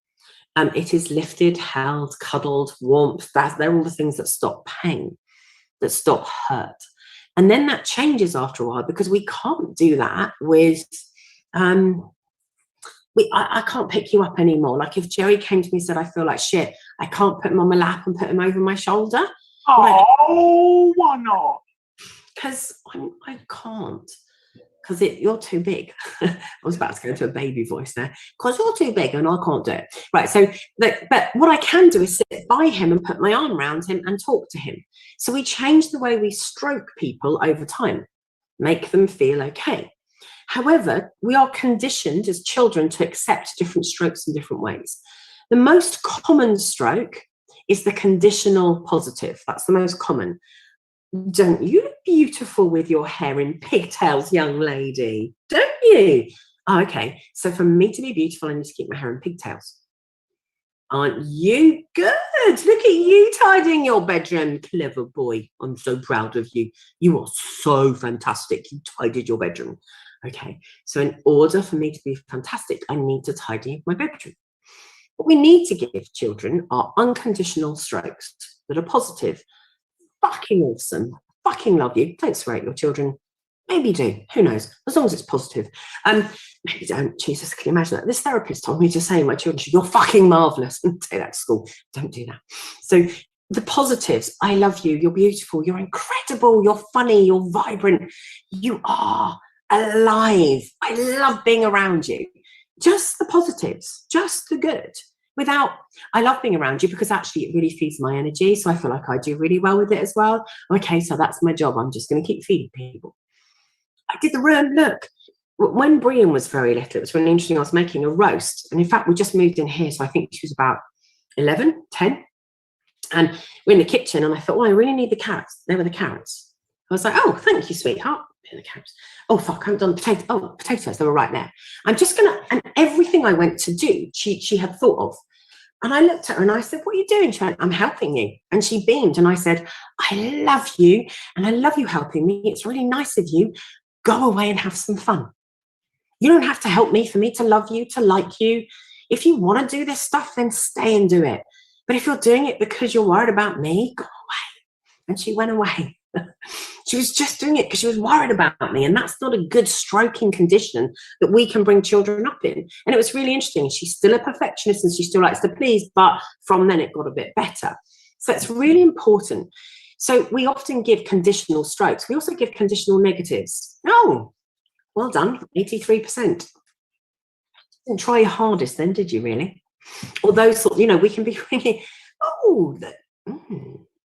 it is lifted, held, cuddled, warmth. They're all the things that stop pain, that stop hurt. And then that changes after a while, because we can't do that with, I can't pick you up anymore. Like if Jerry came to me and said, I feel like shit, I can't put him on my lap and put him over my shoulder. Oh, why not? Because I can't. Because you're too big. I was about to go into a baby voice there. Because you're too big and I can't do it. Right, so, but what I can do is sit by him and put my arm around him and talk to him. So we change the way we stroke people over time, make them feel okay. However, we are conditioned as children to accept different strokes in different ways. The most common stroke is the conditional positive. That's the most common. Don't you look beautiful with your hair in pigtails, young lady? Don't you? Oh, okay. So for me to be beautiful, I need to keep my hair in pigtails. Aren't you good? Look at you tidying your bedroom. Clever boy. I'm so proud of you. You are so fantastic. You tidied your bedroom. Okay. So in order for me to be fantastic, I need to tidy my bedroom. What we need to give children are unconditional strokes that are positive. Fucking awesome. Fucking love you. Don't swear at your children. Maybe do. Who knows? As long as it's positive. Maybe don't. Jesus, can you imagine that? This therapist told me to say to my children, you're fucking marvellous. And take that to school. Don't do that. So the positives, I love you. You're beautiful. You're incredible. You're funny. You're vibrant. You are alive. I love being around you. Just the positives. Just the good. Without, I love being around you because actually it really feeds my energy. So I feel like I do really well with it as well. Okay, so that's my job. I'm just going to keep feeding people. I did the room. Look, when Brian was very little, it was really interesting. I was making a roast. And in fact, we just moved in here. So I think she was about 11, 10. And we're in the kitchen. And I thought, oh, I really need the carrots. There were the carrots. I was like, oh, thank you, sweetheart. The carrots. Oh, fuck, I haven't done potatoes. Oh, potatoes. They were right there. I'm just going to, and everything I went to do, she had thought of. And I looked at her and I said, what are you doing? She went, I'm helping you. And she beamed. And I said, I love you. And I love you helping me. It's really nice of you. Go away and have some fun. You don't have to help me for me to love you, to like you. If you want to do this stuff, then stay and do it. But if you're doing it because you're worried about me, go away. And she went away. She was just doing it because she was worried about me. And that's not a good stroking condition that we can bring children up in. And it was really interesting. She's still a perfectionist and she still likes to please, but from then it got a bit better. So it's really important. So we often give conditional strokes. We also give conditional negatives. Oh, well done, 83%. Didn't try your hardest then, did you really? Although, you know, we can be really,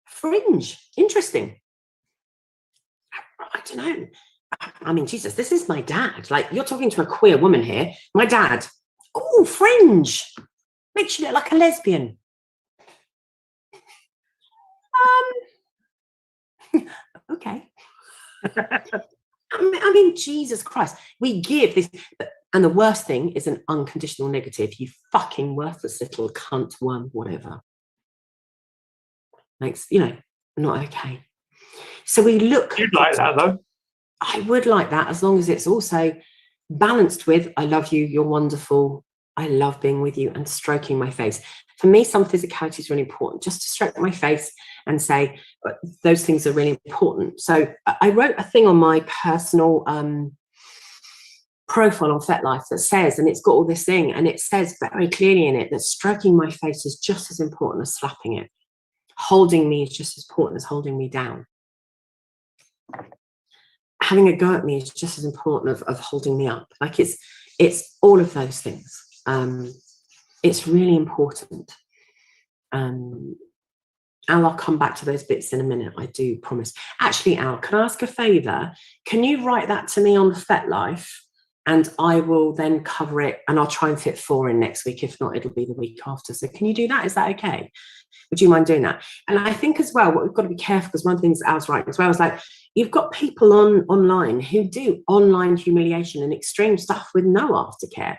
fringe, interesting. I don't know. I mean, Jesus, this is my dad. Like, you're talking to a queer woman here. My dad. Oh, fringe. Makes you look like a lesbian. Okay. I mean, Jesus Christ. We give this, and the worst thing is an unconditional negative. You fucking worthless little cunt, worm, whatever. Makes, you know, not okay. So we look. You'd like that, though. I would like that, as long as it's also balanced with, I love you, you're wonderful, I love being with you, and stroking my face. For me, some physicality is really important, just to stroke my face and say, those things are really important. So I wrote a thing on my personal profile on FetLife that says, and it's got all this thing, and it says very clearly in it that stroking my face is just as important as slapping it. Holding me is just as important as holding me down. Having a go at me is just as important of holding me up. Like it's all of those things. It's really important. Al, I'll come back to those bits in a minute, I do promise. Actually, Al, can I ask a favour? Can you write that to me on the FetLife, and I will then cover it, and I'll try and fit 4 in next week. If not, it'll be the week after. So can you do that? Is that okay? Would you mind doing that? And I think as well, what we've got to be careful, because one of the things Al's writing as well is like, you've got people online who do online humiliation and extreme stuff with no aftercare.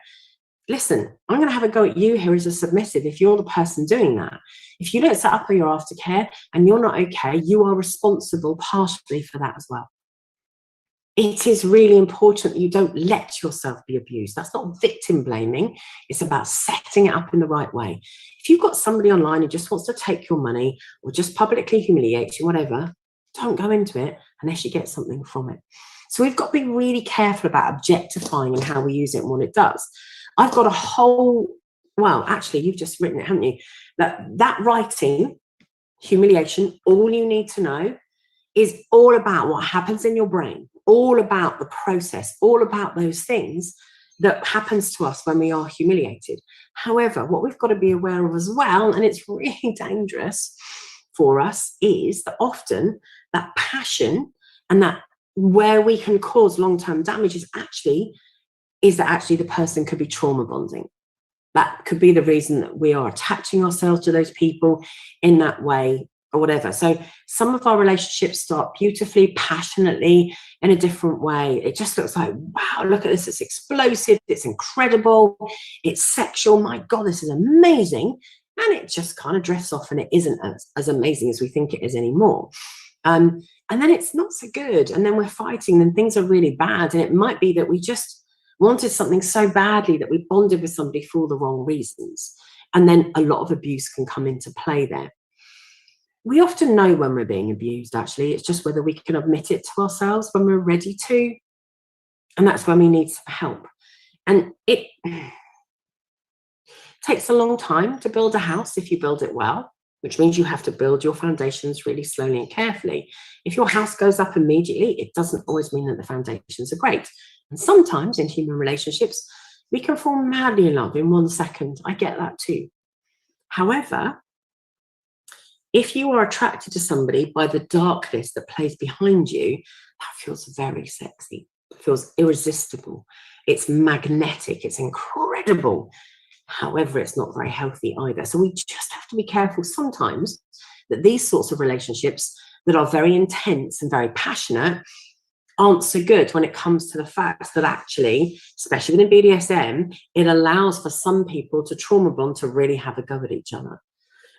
Listen, I'm going to have a go at you here as a submissive if you're the person doing that. If you don't set up on your aftercare and you're not okay, you are responsible partially for that as well. It is really important that you don't let yourself be abused. That's not victim blaming. It's about setting it up in the right way. If you've got somebody online who just wants to take your money or just publicly humiliate you, whatever, don't go into it unless you get something from it. So we've got to be really careful about objectifying and how we use it and what it does. I've got a whole, well, actually, you've just written it, haven't you? That writing, humiliation, all you need to know is all about what happens in your brain, all about the process, all about those things that happens to us when we are humiliated. However, what we've got to be aware of as well, and it's really dangerous for us, is that often that passion and that where we can cause long-term damage is that actually the person could be trauma bonding. That could be the reason that we are attaching ourselves to those people in that way or whatever. So some of our relationships start beautifully, passionately, in a different way. It just looks like, wow, look at this. It's explosive. It's incredible. It's sexual. My God, this is amazing. And it just kind of drifts off and it isn't as amazing as we think it is anymore. And then it's not so good. And then we're fighting and things are really bad. And it might be that we just wanted something so badly that we bonded with somebody for all the wrong reasons. And then a lot of abuse can come into play there. We often know when we're being abused, actually. It's just whether we can admit it to ourselves when we're ready to. And that's when we need some help. And it takes a long time to build a house if you build it well, which means you have to build your foundations really slowly and carefully. If your house goes up immediately, it doesn't always mean that the foundations are great. And sometimes in human relationships, we can fall madly in love in 1 second. I get that too. However, if you are attracted to somebody by the darkness that plays behind you, that feels very sexy. It feels irresistible. It's magnetic. It's incredible. However, it's not very healthy either. So we just have to be careful sometimes that these sorts of relationships that are very intense and very passionate aren't so good when it comes to the fact that actually, especially within BDSM, it allows for some people to trauma bond to really have a go at each other.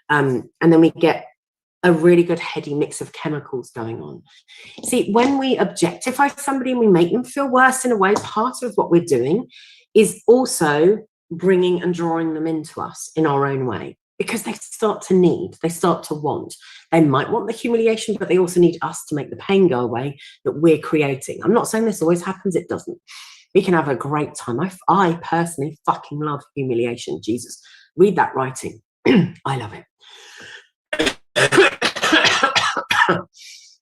And then we get a really good heady mix of chemicals going on. See, when we objectify somebody and we make them feel worse in a way, part of what we're doing is also bringing and drawing them into us in our own way, because they start to need, they start to want. They might want the humiliation, but they also need us to make the pain go away that we're creating. I'm not saying this always happens, it doesn't. We can have a great time. I personally fucking love humiliation. Jesus, read that writing. I love it.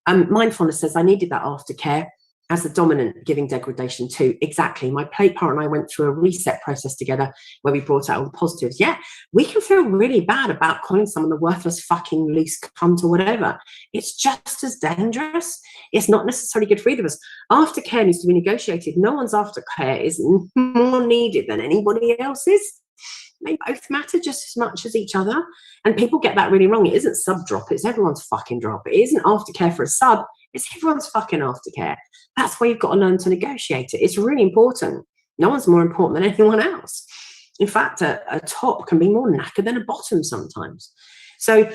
Mindfulness says, I needed that aftercare as the dominant, giving degradation too. Exactly. My plate partner and I went through a reset process together where we brought out all the positives. Yeah, we can feel really bad about calling someone a worthless fucking loose cunt or whatever. It's just as dangerous. It's not necessarily good for either of us. Aftercare needs to be negotiated. No one's aftercare is more needed than anybody else's. They both matter just as much as each other. And people get that really wrong. It isn't sub drop, it's everyone's fucking drop. It isn't aftercare for a sub, it's everyone's fucking aftercare. That's why you've got to learn to negotiate it. It's really important. No one's more important than anyone else. In fact, a top can be more knackered than a bottom sometimes. So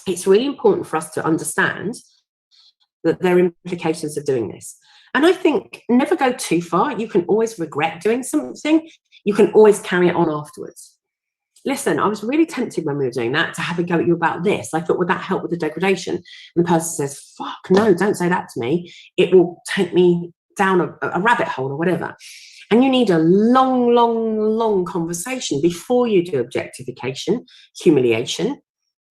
it's really important for us to understand that there are implications of doing this. And I think never go too far. You can always regret doing something. You can always carry it on afterwards. Listen, I was really tempted when we were doing that to have a go at you about this. I thought, would that help with the degradation? And the person says, fuck, no, don't say that to me. It will take me down a rabbit hole or whatever. And you need a long, long, long conversation before you do objectification, humiliation,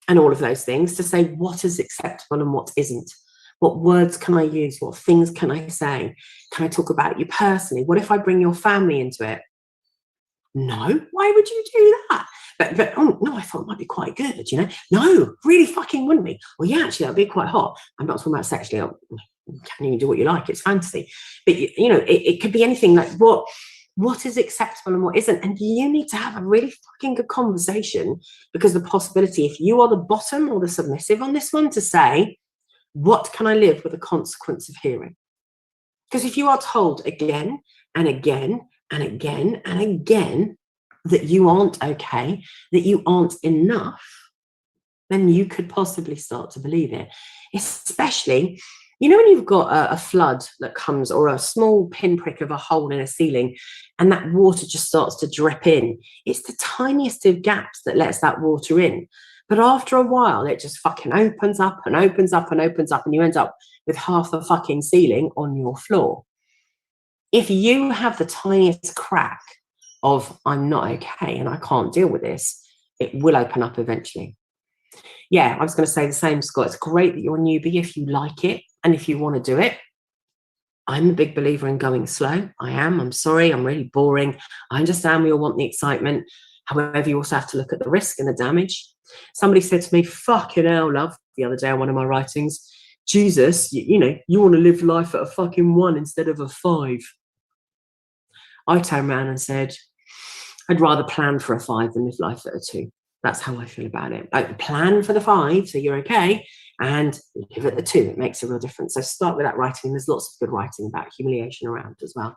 and all of those things to say what is acceptable and what isn't. What words can I use? What things can I say? Can I talk about you personally? What if I bring your family into it? No, why would you do that? But oh no, I thought it might be quite good, you know? No, really fucking wouldn't be. Well, yeah, actually, that'd be quite hot. I'm not talking about sexually. You can even do what you like. It's fantasy. But you know, it could be anything like what is acceptable and what isn't. And you need to have a really fucking good conversation, because the possibility, if you are the bottom or the submissive on this one, to say, what can I live with the consequence of hearing? Because if you are told again and again and again and again that you aren't okay, that you aren't enough, then you could possibly start to believe it. Especially, you know, when you've got a flood that comes, or a small pinprick of a hole in a ceiling, and that water just starts to drip in. It's the tiniest of gaps that lets that water in. But after a while, it just fucking opens up and opens up and opens up, and you end up with half the fucking ceiling on your floor. If you have the tiniest crack of, I'm not okay and I can't deal with this, it will open up eventually. Yeah, I was going to say the same, Scott. It's great that you're a newbie if you like it and if you want to do it. I'm a big believer in going slow. I am. I'm sorry. I'm really boring. I understand we all want the excitement. However, you also have to look at the risk and the damage. Somebody said to me, fucking hell, love, the other day on one of my writings, Jesus, you know, you want to live life at a fucking 1 instead of a 5. I turned around and said, I'd rather plan for a 5 than live life at a 2. That's how I feel about it. I plan for the 5, so you're okay, and live at the 2. It makes a real difference. So start with that writing. There's lots of good writing about humiliation around as well.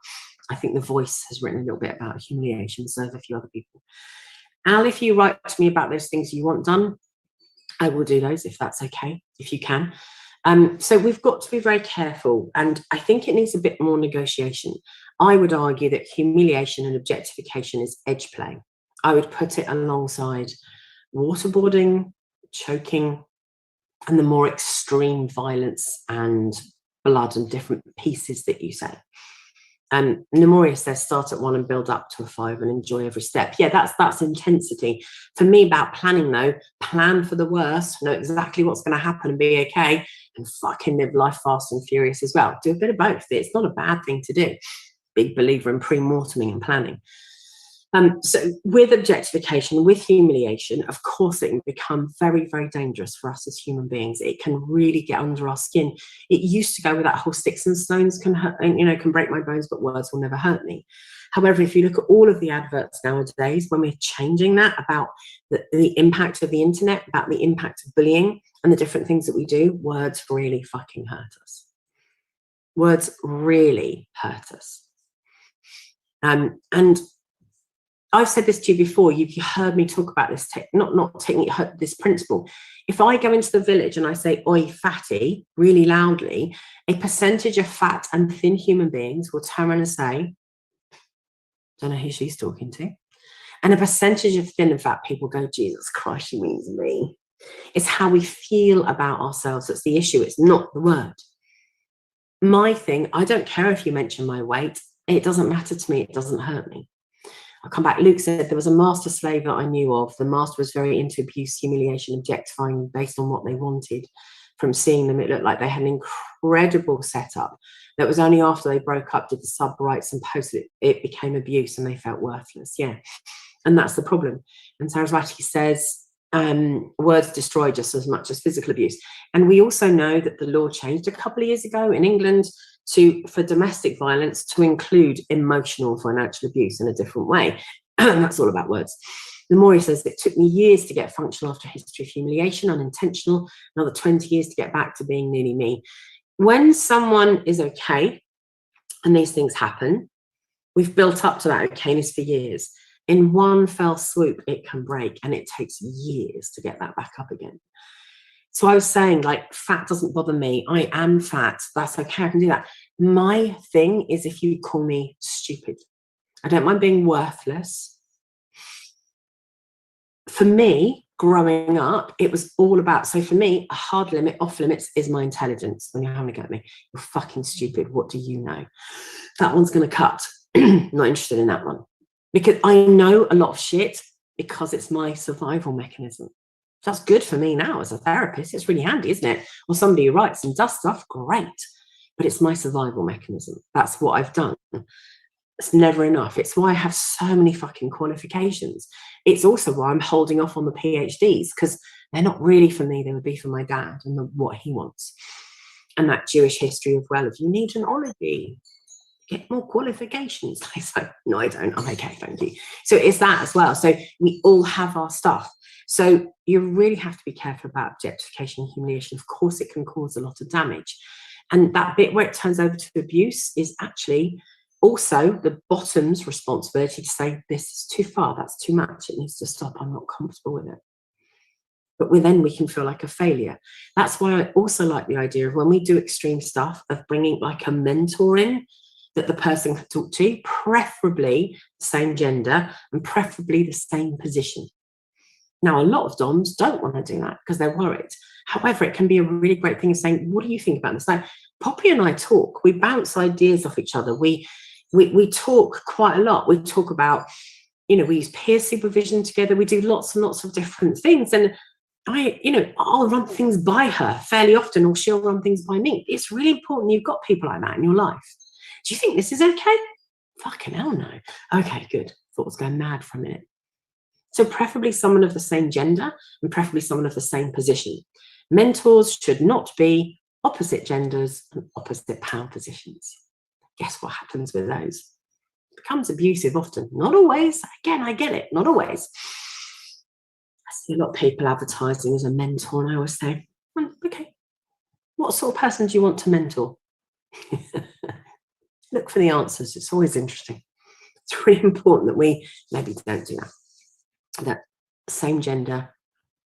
I think The Voice has written a little bit about humiliation, so have a few other people. Al, if you write to me about those things you want done, I will do those if that's okay, if you can. So we've got to be very careful, and I think it needs a bit more negotiation. I would argue that humiliation and objectification is edge play. I would put it alongside waterboarding, choking, and the more extreme violence and blood and different pieces that you say. Nemoria says start at 1 and build up to a 5 and enjoy every step. Yeah, that's intensity. For me, about planning though, plan for the worst, know exactly what's going to happen and be okay, and fucking live life fast and furious as well. Do a bit of both. It's not a bad thing to do. Big believer in pre-morteming and planning. So with objectification, with humiliation, of course, it can become very, very dangerous for us as human beings. It can really get under our skin. It used to go with that whole sticks and stones can hurt, you know, can break my bones, but words will never hurt me. However, if you look at all of the adverts nowadays, when we're changing that about the impact of the internet, about the impact of bullying and the different things that we do, words really fucking hurt us. Words really hurt us. And I've said this to you before. You've heard me talk about this, this principle. If I go into the village and I say, oi, fatty, really loudly, a percentage of fat and thin human beings will turn around and say, don't know who she's talking to. And a percentage of thin and fat people go, Jesus Christ, she means me. It's how we feel about ourselves that's the issue. It's not the word. My thing, I don't care if you mention my weight. It doesn't matter to me. It doesn't hurt me. I'll come back. Luke said there was a master slave that I knew of. The master was very into abuse, humiliation, objectifying based on what they wanted. From seeing them, it looked like they had an incredible setup. That was only after they broke up, did the sub rights and posted it became abuse and they felt worthless. Yeah. And that's the problem. And Saraswati says, words destroy just as much as physical abuse. And we also know that the law changed a couple of years ago in England for domestic violence to include emotional financial abuse in a different way. And that's all about words. The more he says, it took me years to get functional after a history of humiliation, unintentional, another 20 years to get back to being nearly me. When someone is okay and these things happen, we've built up to that okayness for years. In one fell swoop, it can break, and it takes years to get that back up again. So I was saying, like, fat doesn't bother me. I am fat. That's okay. I can do that. My thing is if you call me stupid. I don't mind being worthless. For me, growing up, it was all about, so for me, a hard limit, off limits is my intelligence. When you're having a go at me, you're fucking stupid. What do you know? That one's going to cut. Not interested in that one. Because I know a lot of shit because it's my survival mechanism. That's good for me now as a therapist. It's really handy, isn't it? Or somebody who writes and does stuff, great. But it's my survival mechanism. That's what I've done. It's never enough. It's why I have so many fucking qualifications. It's also why I'm holding off on the PhDs, because they're not really for me. They would be for my dad and what he wants. And that Jewish history as well. If you need an ology, get more qualifications. I say, no, I don't. I'm okay, thank you. So it's that as well. So we all have our stuff. So you really have to be careful about objectification and humiliation. Of course, it can cause a lot of damage. And that bit where it turns over to abuse is actually also the bottom's responsibility to say, this is too far, that's too much, it needs to stop, I'm not comfortable with it. But then we can feel like a failure. That's why I also like the idea of when we do extreme stuff, of bringing like a mentor in that the person can talk to, preferably the same gender and preferably the same position. Now, a lot of DOMs don't want to do that because they're worried. However, it can be a really great thing of saying, what do you think about this? Like, Poppy and I talk, we bounce ideas off each other. We talk quite a lot. We talk about, we use peer supervision together. We do lots and lots of different things. And I'll run things by her fairly often, or she'll run things by me. It's really important you've got people like that in your life. Do you think this is okay? Fucking hell no. Okay, good. Thought I was going mad for a minute. So preferably someone of the same gender and preferably someone of the same position. Mentors should not be opposite genders and opposite power positions. Guess what happens with those? It becomes abusive often. Not always. Again, I get it. Not always. I see a lot of people advertising as a mentor, and I always say, okay, what sort of person do you want to mentor? Look for the answers. It's always interesting. It's really important that we maybe don't do that. That same gender,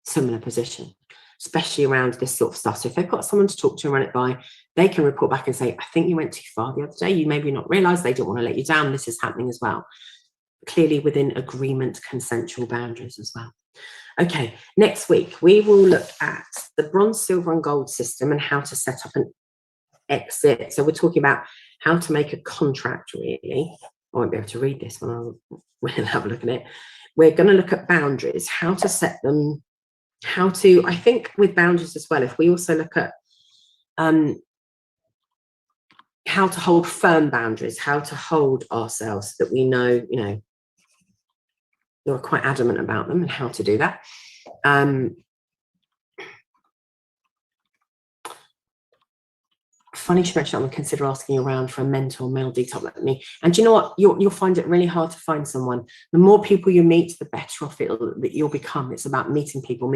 similar position, especially around this sort of stuff. So if they've got someone to talk to and run it by, they can report back and say, I think you went too far the other day. You maybe not realize they don't want to let you down. This is happening as well. Clearly within agreement, consensual boundaries as well. Okay, next week, we will look at the bronze, silver and gold system and how to set up an exit. So we're talking about how to make a contract, really. I won't be able to read this one. We'll have a look at it. We're going to look at boundaries, how to set them, I think with boundaries as well, if we also look at how to hold firm boundaries, how to hold ourselves so that we know, you're quite adamant about them and how to do that. Funny you mentioned I'm going to consider asking around for a mentor male detox like me. And you know what? You'll find it really hard to find someone. The more people you meet, the better off you'll become. It's about meeting people.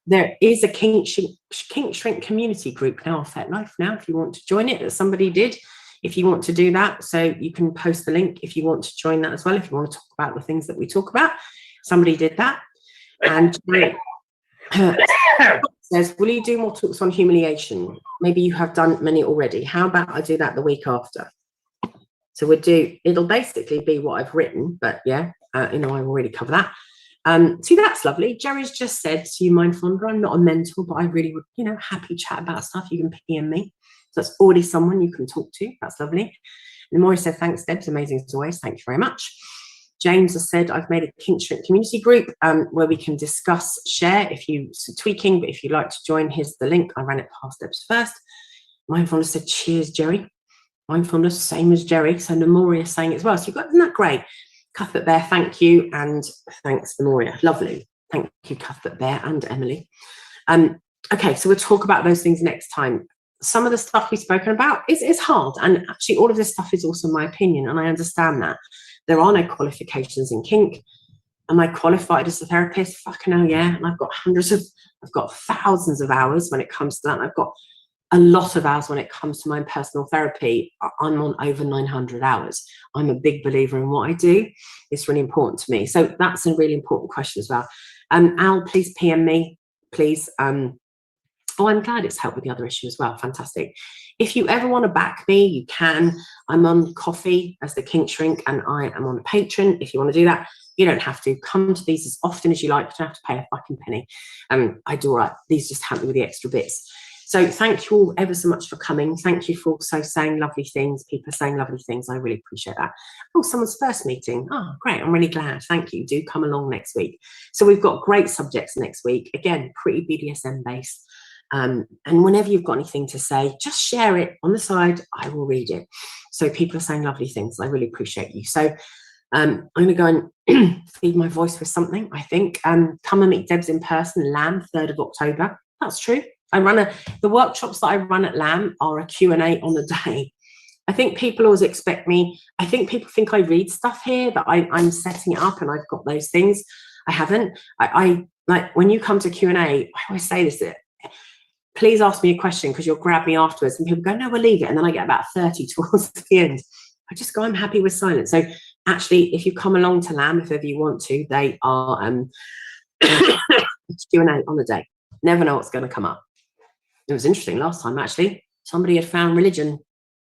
There is a kink shrink community group now, Fet Life now, if you want to join it, that somebody did. If you want to do that, so you can post the link if you want to join that as well, if you want to talk about the things that we talk about. Somebody did that. And says, will you do more talks on humiliation? Maybe you have done many already. How about I do that the week after? So it'll basically be what I've written, but yeah, I already cover that. See, that's lovely. Jerry's just said, to you, Mindfonder, I'm not a mentor, but I really would, happy chat about stuff. You can PM me. So that's already someone you can talk to. That's lovely. And Maury said, thanks, Deb's amazing as always. Thank you very much. James has said, I've made a kink shrink community group where we can discuss, share if you tweaking, but if you'd like to join, here's the link. I ran it past Debs first. Mindfulness said, cheers, Jerry. Mindfulness, same as Jerry. So Nemoria is saying it as well. So isn't that great? Cuthbert Bear, thank you. And thanks, Nemoria. Lovely. Thank you, Cuthbert Bear and Emily. Okay, so we'll talk about those things next time. Some of the stuff we've spoken about is hard. And actually, all of this stuff is also my opinion. And I understand that. There are no qualifications in kink. Am I qualified as a therapist? Fucking hell, yeah. And I've got thousands of hours when it comes to that. And I've got a lot of hours when it comes to my own personal therapy. I'm on over 900 hours. I'm a big believer in what I do. It's really important to me. So that's a really important question as well. Al, please PM me, please. Oh, I'm glad it's helped with the other issue as well. Fantastic. If you ever want to back me, you can. I'm on Coffee as the Kink Shrink, and I am on Patreon. If you want to do that, you don't have to. Come to these as often as you like. You don't have to pay a fucking penny. I do all right. These just help me with the extra bits. So thank you all ever so much for coming. Thank you for also saying lovely things. People are saying lovely things. I really appreciate that. Oh, someone's first meeting. Oh, great. I'm really glad. Thank you. Do come along next week. So we've got great subjects next week. Again, pretty BDSM based. And whenever you've got anything to say, just share it on the side. I will read it. So people are saying lovely things. I really appreciate you. So I'm going to go and feed my voice with something, I think. Come and meet Debs in person, Lamb, 3rd of October. That's true. The workshops that I run at Lamb are a Q&A on the day. I think people always expect me. I think people think I read stuff here, that I'm setting it up and I've got those things. I haven't. I like when you come to Q&A, I always say this, please ask me a question because you'll grab me afterwards. And people go, no, we'll leave it. And then I get about 30 towards the end. I just go, I'm happy with silence. So actually, if you come along to Lamb, if ever you want to, they are Q&A on the day. Never know what's going to come up. It was interesting last time, actually. Somebody had found religion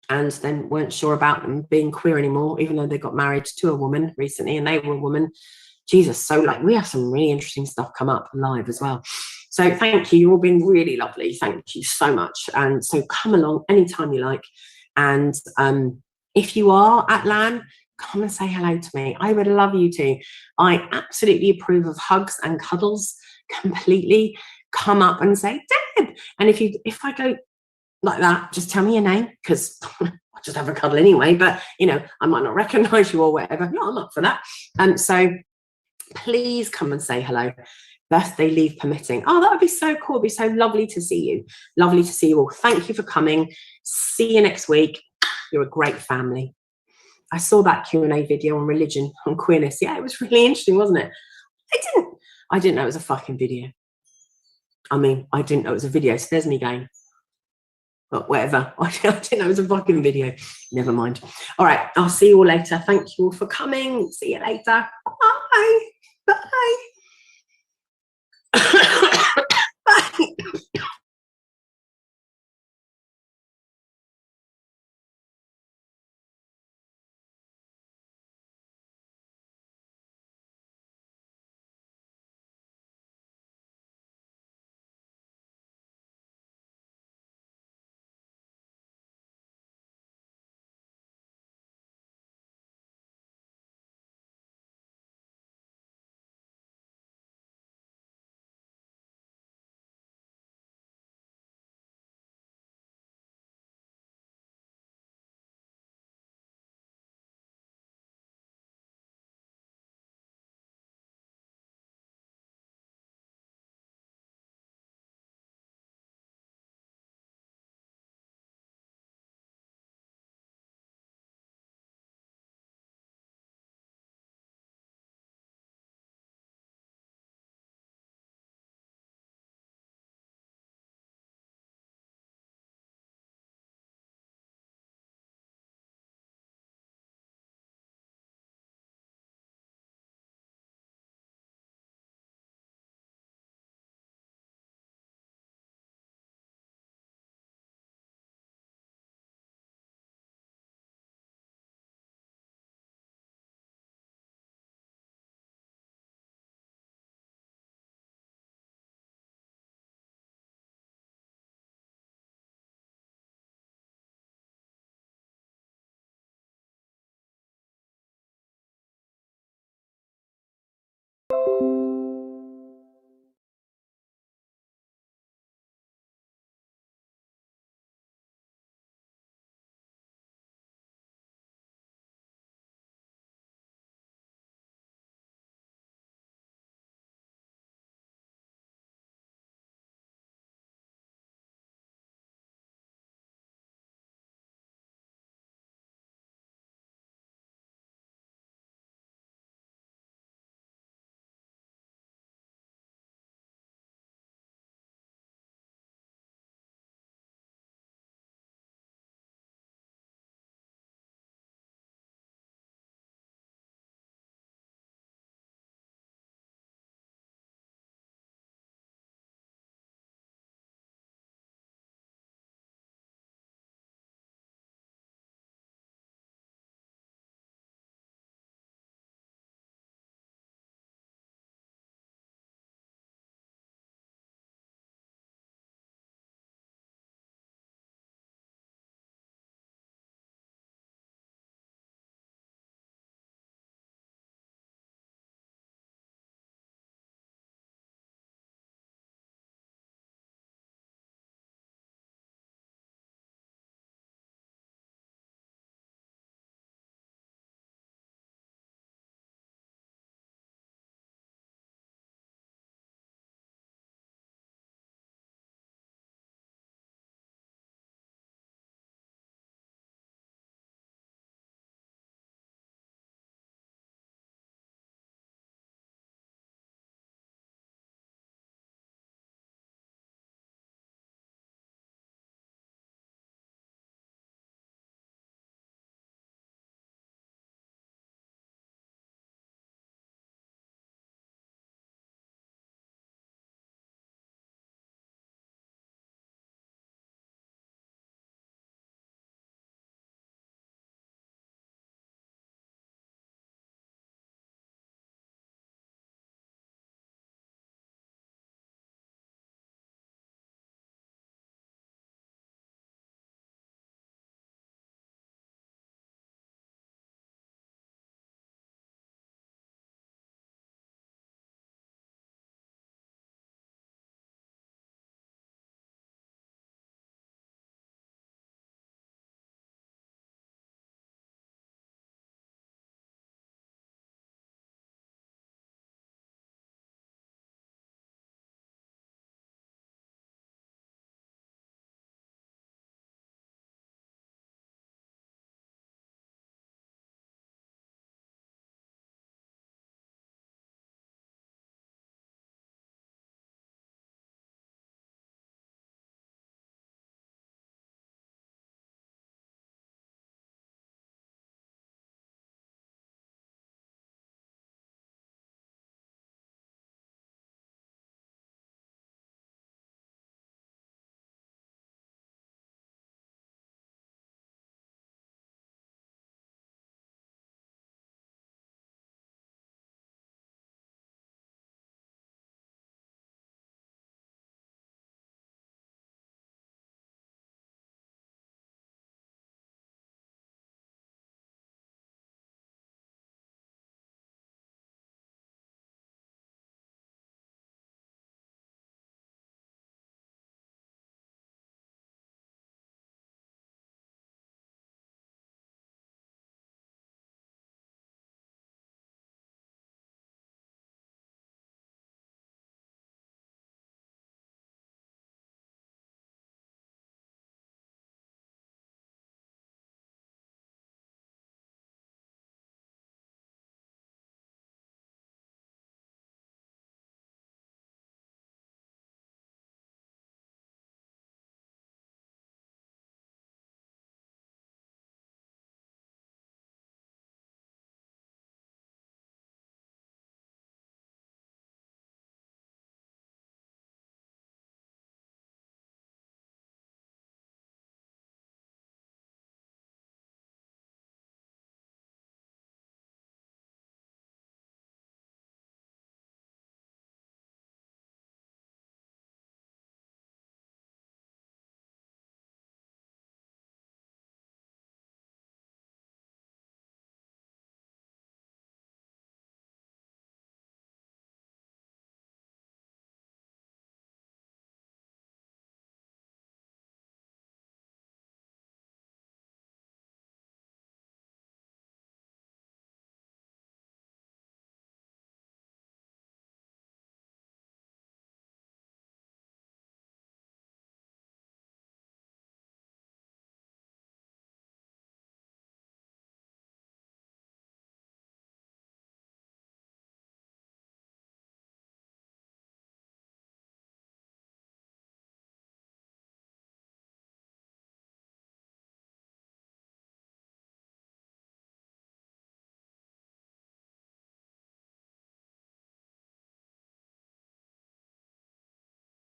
and then weren't sure about them being queer anymore, even though they got married to a woman recently and they were a woman. Jesus, so like we have some really interesting stuff come up live as well. So thank you. You've all been really lovely. Thank you so much. And so come along anytime you like. And if you are at LAN, come and say hello to me. I would love you to. I absolutely approve of hugs and cuddles completely. Come up and say, Deb. And if I go like that, just tell me your name, because I'll just have a cuddle anyway. But, you know, I might not recognize you or whatever. No, I'm up for that. So please come and say hello. Birthday leave permitting. Oh, that would be so cool. It'd be so lovely to see you. Lovely to see you all. Thank you for coming. See you next week. You're a great family. I saw that Q&A video on religion, on queerness. Yeah, it was really interesting, wasn't it? I didn't know it was a fucking video. I mean, I didn't know it was a video, so there's me going, but whatever. I didn't know it was a fucking video. Never mind. All right, I'll see you all later. Thank you all for coming. See you later. Bye. Bye.